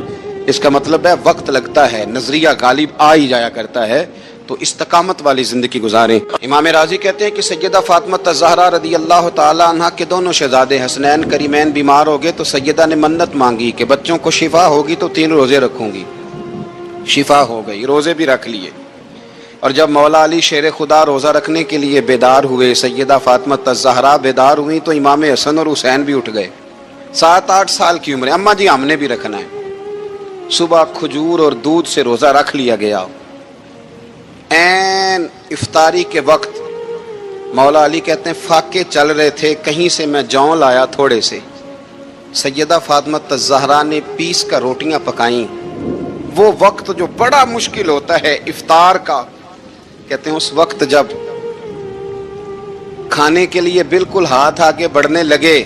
اس کا مطلب ہے وقت لگتا ہے، نظریہ غالب آ ہی جایا کرتا ہے، تو استقامت والی زندگی گزاریں۔ امام راضی کہتے ہیں کہ سیدہ فاطمہ الزہرا رضی اللہ تعالی عنہ کے دونوں شہزادے حسنین کریمین بیمار ہو گئے، تو سیدہ نے منت مانگی کہ بچوں کو شفا ہوگی تو 3 روزے رکھوں گی۔ شفا ہو گئی، روزے بھی رکھ لیے۔ اور جب مولا علی شیر خدا روزہ رکھنے کے لیے بیدار ہوئے، سیدہ فاطمہ الزہرا بیدار ہوئی، تو امام حسن اور حسین بھی اٹھ گئے، 7-8 سال کی عمر، اماں جی ہم نے بھی رکھنا ہے۔ صبح کھجور اور دودھ سے روزہ رکھ لیا گیا۔ این افطاری کے وقت مولا علی کہتے ہیں فاقے چل رہے تھے، کہیں سے میں جوں لایا تھوڑے سے، سیدہ فاطمہ الزہرا نے پیس کر روٹیاں پکائیں۔ وہ وقت جو بڑا مشکل ہوتا ہے افطار کا، کہتے ہیں اس وقت جب کھانے کے لیے بالکل ہاتھ آگے بڑھنے لگے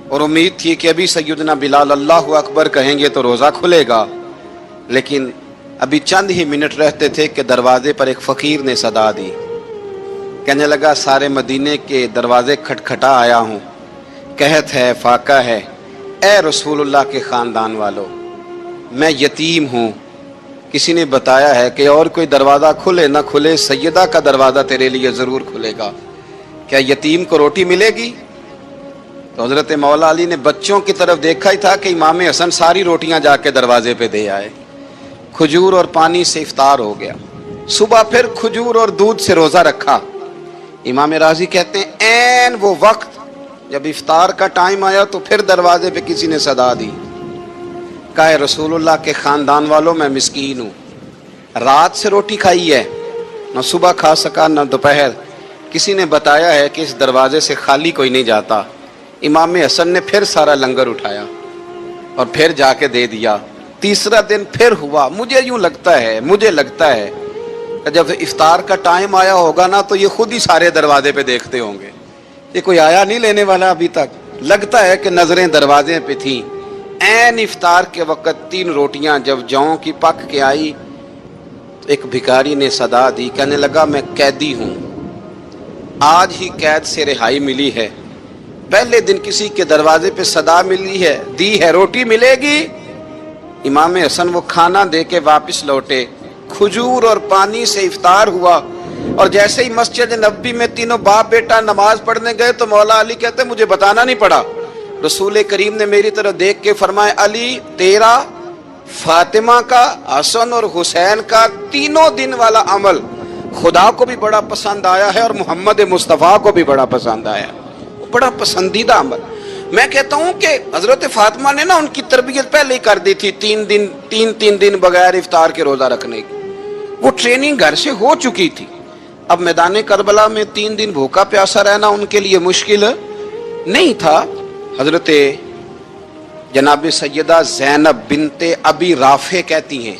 اور امید تھی کہ ابھی سیدنا بلال اللہ اکبر کہیں گے تو روزہ کھلے گا، لیکن ابھی چند ہی منٹ رہتے تھے کہ دروازے پر ایک فقیر نے صدا دی، کہنے لگا سارے مدینے کے دروازے کھٹکھٹا آیا ہوں، قحط ہے، فاقہ ہے، اے رسول اللہ کے خاندان والو، میں یتیم ہوں، کسی نے بتایا ہے کہ اور کوئی دروازہ کھلے نہ کھلے سیدہ کا دروازہ تیرے لیے ضرور کھلے گا، کیا یتیم کو روٹی ملے گی؟ تو حضرت مولا علی نے بچوں کی طرف دیکھا ہی تھا کہ امام حسن ساری روٹیاں جا کے دروازے پہ دے آئے، کھجور اور پانی سے افطار ہو گیا۔ صبح پھر کھجور اور دودھ سے روزہ رکھا۔ امام راضی کہتے ہیں این وہ وقت جب افطار کا ٹائم آیا تو پھر دروازے پہ کسی نے صدا دی، کہا رسول اللہ کے خاندان والوں میں مسکین ہوں، رات سے روٹی کھائی ہے، نہ صبح کھا سکا نہ دوپہر، کسی نے بتایا ہے کہ اس دروازے سے خالی کوئی نہیں جاتا۔ امام حسن نے پھر سارا لنگر اٹھایا اور پھر جا کے دے دیا۔ تیسرا دن پھر ہوا۔ مجھے لگتا ہے کہ جب افطار کا ٹائم آیا ہوگا نا تو یہ خود ہی سارے دروازے پہ دیکھتے ہوں گے، یہ کوئی آیا نہیں لینے والا ابھی تک، لگتا ہے کہ نظریں دروازے پہ تھیں۔ این افطار کے وقت 3 روٹیاں جب جوں کی پک کے آئی تو ایک بھکاری نے صدا دی، کہنے لگا میں قیدی ہوں، آج ہی قید سے رہائی ملی ہے، پہلے دن کسی کے دروازے پہ صدا ملی ہے، دی ہے روٹی ملے گی۔ امام حسن وہ کھانا دے کے واپس لوٹے، کھجور اور پانی سے افطار ہوا، اور جیسے ہی مسجد نبوی میں تینوں باپ بیٹا نماز پڑھنے گئے تو مولا علی کہتے مجھے بتانا نہیں پڑا، رسول کریم نے میری طرف دیکھ کے فرمایا علی تیرا، فاطمہ کا، حسن اور حسین کا 3 دن والا عمل خدا کو بھی بڑا پسند آیا ہے اور محمد مصطفیٰ کو بھی بڑا پسند آیا، بڑا پسندیدہ عمل۔ میں کہتا ہوں کہ حضرت فاطمہ نے نا ان کی تربیت پہلے ہی کر دی تھی، 3 دن بغیر افطار کے روزہ رکھنے کی، وہ ٹریننگ گھر سے ہو چکی تھی۔ اب میدان کربلا میں 3 دن بھوکا پیاسا رہنا ان کے لیے مشکل نہیں تھا۔ حضرت جناب سیدہ زینب بنت ابی رافع کہتی ہیں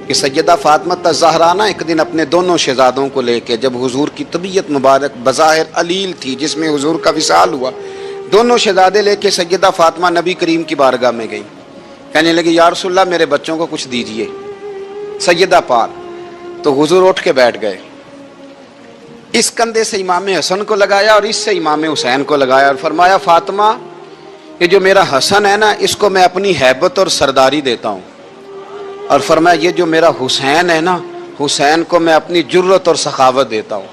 کہ سیدہ فاطمہ الزہرا نا ایک دن اپنے دونوں شہزادوں کو لے کے، جب حضور کی طبیعت مبارک بظاہر علیل تھی جس میں حضور کا وصال ہوا، دونوں شہزادے لے کے سیدہ فاطمہ نبی کریم کی بارگاہ میں گئی، کہنے لگی یا رسول اللہ میرے بچوں کو کچھ دیجئے سیدہ پاک، تو حضور اٹھ کے بیٹھ گئے، اس کندھے سے امام حسن کو لگایا اور اس سے امام حسین کو لگایا اور فرمایا فاطمہ یہ جو میرا حسن ہے نا اس کو میں اپنی ہیبت اور سرداری دیتا ہوں، اور فرمایا یہ جو میرا حسین ہے نا حسین کو میں اپنی جرت اور سخاوت دیتا ہوں،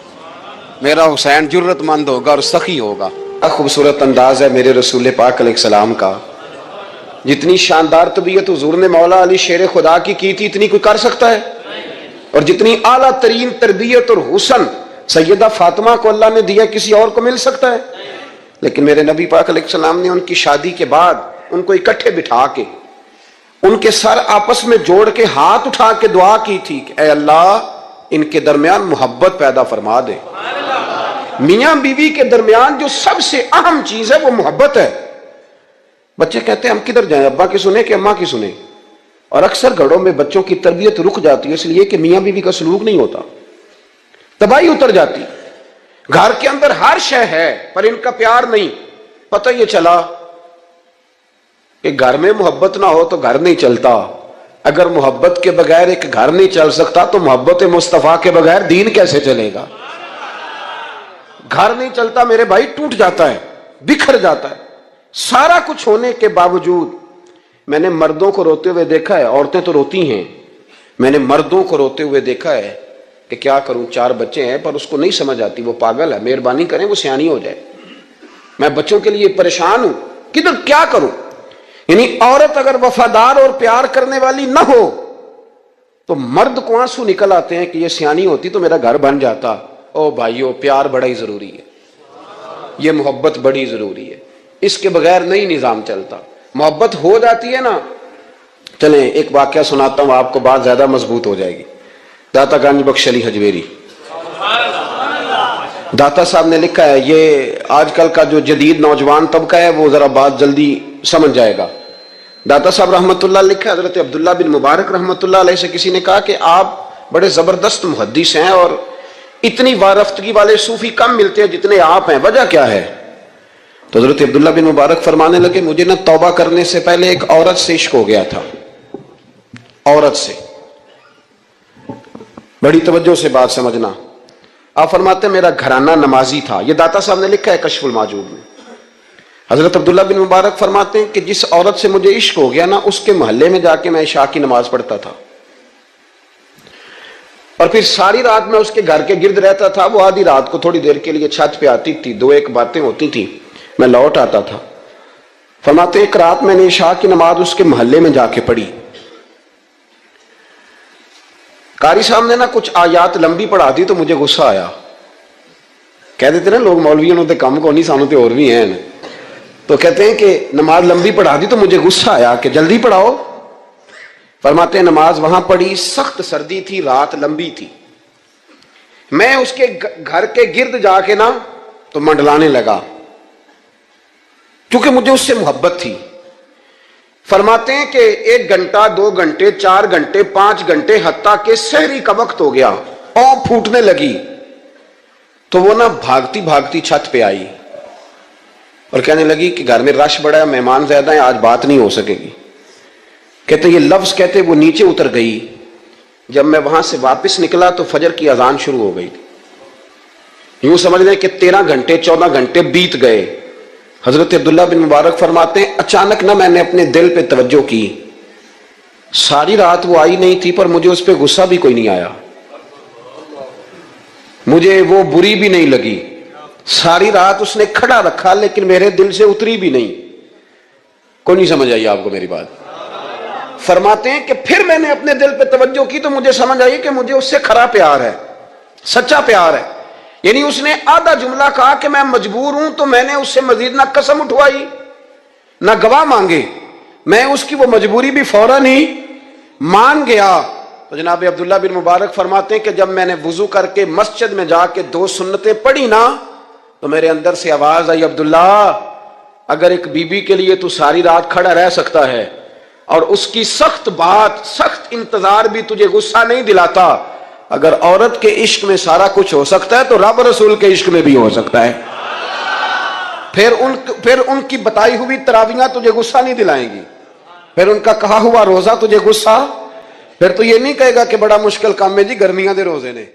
میرا حسین جرت مند ہوگا اور سخی ہوگا۔ خوبصورت انداز ہے میرے رسول پاک علیہ السلام کا، جتنی شاندار طبیعت حضور نے مولا علی شیر خدا کی تھی اتنی کوئی کر سکتا ہے، اور جتنی اعلیٰ ترین تربیت اور حسن سیدہ فاطمہ کو اللہ نے دیا کسی اور کو مل سکتا ہے؟ لیکن میرے نبی پاک علیہ السلام نے ان کی شادی کے بعد ان کو اکٹھے بٹھا کے ان کے سر آپس میں جوڑ کے ہاتھ اٹھا کے دعا کی تھی کہ اے اللہ ان کے درمیان محبت پیدا فرما دے۔ میاں بیوی کے درمیان جو سب سے اہم چیز ہے وہ محبت ہے۔ بچے کہتے ہیں ہم کدھر جائیں، ابا کی سنیں کہ اماں کی سنیں، اور اکثر گھروں میں بچوں کی تربیت رک جاتی ہے اس لیے کہ میاں بیوی کا سلوک نہیں ہوتا، تباہی اتر جاتی۔ گھر کے اندر ہر شے ہے پر ان کا پیار نہیں، پتہ یہ چلا کہ گھر میں محبت نہ ہو تو گھر نہیں چلتا. اگر محبت کے بغیر ایک گھر نہیں چل سکتا تو محبت مصطفیٰ کے بغیر دین کیسے چلے گا؟ گھر نہیں چلتا میرے بھائی، ٹوٹ جاتا ہے، بکھر جاتا ہے. سارا کچھ ہونے کے باوجود میں نے مردوں کو روتے ہوئے دیکھا ہے. عورتیں تو روتی ہیں، میں نے مردوں کو روتے ہوئے دیکھا ہے کہ کیا کروں، 4 بچے ہیں پر اس کو نہیں سمجھ آتی، وہ پاگل ہے، مہربانی کریں وہ سیانی ہو جائے. میں بچوں کے لیے پریشان ہوں، کدھر کیا کروں. یعنی عورت اگر وفادار اور پیار کرنے والی نہ ہو تو مرد کو آنسو نکل آتے ہیں کہ یہ سیانی ہوتی تو میرا گھر بن جاتا. او بھائیو، پیار بڑا ہی ضروری ہے، یہ محبت بڑی ضروری ہے، اس کے بغیر نہیں نظام چلتا. محبت ہو جاتی ہے نا. چلیں ایک واقعہ سناتا ہوں آپ کو، بات زیادہ مضبوط ہو جائے گی. داتا گنج بخش علی حجویری داتا صاحب نے لکھا ہے، یہ آج کل کا جو جدید نوجوان طبقہ ہے وہ ذرا بات جلدی سمجھ جائے گا. داتا صاحب رحمت اللہ لکھا ہے، حضرت عبداللہ بن مبارک رحمت اللہ علیہ سے کسی نے کہا کہ آپ بڑے زبردست محدث ہیں اور اتنی وارفتگی والے صوفی کم ملتے ہیں جتنے آپ ہیں، وجہ کیا ہے؟ تو حضرت عبداللہ بن مبارک فرمانے لگے، مجھے نہ توبہ کرنے سے پہلے ایک عورت سے عشق ہو گیا تھا. عورت سے. بڑی توجہ سے بات سمجھنا. آپ فرماتے ہیں میرا گھرانہ نمازی تھا. یہ داتا صاحب نے لکھا ہے کشف الماجوب میں. حضرت عبداللہ بن مبارک فرماتے ہیں کہ جس عورت سے مجھے عشق ہو گیا نا، اس کے محلے میں جا کے میں عشاء کی نماز پڑھتا تھا اور پھر ساری رات میں اس کے گھر کے گرد رہتا تھا. وہ آدھی رات کو تھوڑی دیر کے لیے چھت پہ آتی تھی، 2-1 باتیں ہوتی تھی، میں لوٹ آتا تھا. فرماتے ہیں ایک رات میں نے عشاء کی نماز اس کے محلے میں جا کے پڑھی. قاری صاحب نے نا کچھ آیات لمبی پڑھا دی تو مجھے غصہ آیا. کہہ دیتے نا لوگ مولویوں نے کام کو نہیں، سانو تے اور بھی ہیں. تو کہتے ہیں کہ نماز لمبی پڑھا دی تو مجھے غصہ آیا کہ جلدی پڑھاؤ. فرماتے ہیں نماز وہاں پڑھی، سخت سردی تھی، رات لمبی تھی. میں اس کے گھر کے گرد جا کے نا تو منڈلانے لگا کیونکہ مجھے اس سے محبت تھی. فرماتے ہیں کہ 1 گھنٹہ 2 گھنٹے 4 گھنٹے 5 گھنٹے حتیٰ کہ سحری کا وقت ہو گیا، اونگ پھوٹنے لگی. تو وہ نا بھاگتی بھاگتی چھت پہ آئی اور کہنے لگی کہ گھر میں رش بڑا ہے، مہمان زیادہ ہیں، آج بات نہیں ہو سکے گی. کہتے یہ لفظ کہتے وہ نیچے اتر گئی. جب میں وہاں سے واپس نکلا تو فجر کی اذان شروع ہو گئی تھی. یوں سمجھ لیں کہ 13 گھنٹے 14 گھنٹے بیت گئے. حضرت عبداللہ بن مبارک فرماتے ہیں اچانک نہ میں نے اپنے دل پہ توجہ کی. ساری رات وہ آئی نہیں تھی پر مجھے اس پہ غصہ بھی کوئی نہیں آیا، مجھے وہ بری بھی نہیں لگی. ساری رات اس نے کھڑا رکھا لیکن میرے دل سے اتری بھی نہیں. کوئی نہیں سمجھ آئی آپ کو میری بات؟ فرماتے ہیں کہ پھر میں نے اپنے دل پہ توجہ کی تو مجھے سمجھ آئی کہ مجھے اس سے کھرا پیار ہے، سچا پیار ہے. یعنی اس نے آدھا جملہ کہا کہ میں مجبور ہوں تو میں نے اس سے مزید نہ قسم اٹھوائی نہ گواہ مانگے، میں اس کی وہ مجبوری بھی فوراً ہی مان گیا. تو جناب عبداللہ بن مبارک فرماتے ہیں کہ جب میں نے وضو کر کے مسجد میں جا کے 2 سنتیں پڑھی نا تو میرے اندر سے آواز آئی، عبداللہ اگر ایک بی بی کے لیے تو ساری رات کھڑا رہ سکتا ہے اور اس کی سخت بات سخت انتظار بھی تجھے غصہ نہیں دلاتا، اگر عورت کے عشق میں سارا کچھ ہو سکتا ہے تو رب رسول کے عشق میں بھی ہو سکتا ہے. پھر ان کی بتائی ہوئی تراویحاں تجھے غصہ نہیں دلائیں گی، پھر ان کا کہا ہوا روزہ تجھے غصہ، پھر تو یہ نہیں کہے گا کہ بڑا مشکل کام ہے جی گرمیاں دے روزے نے.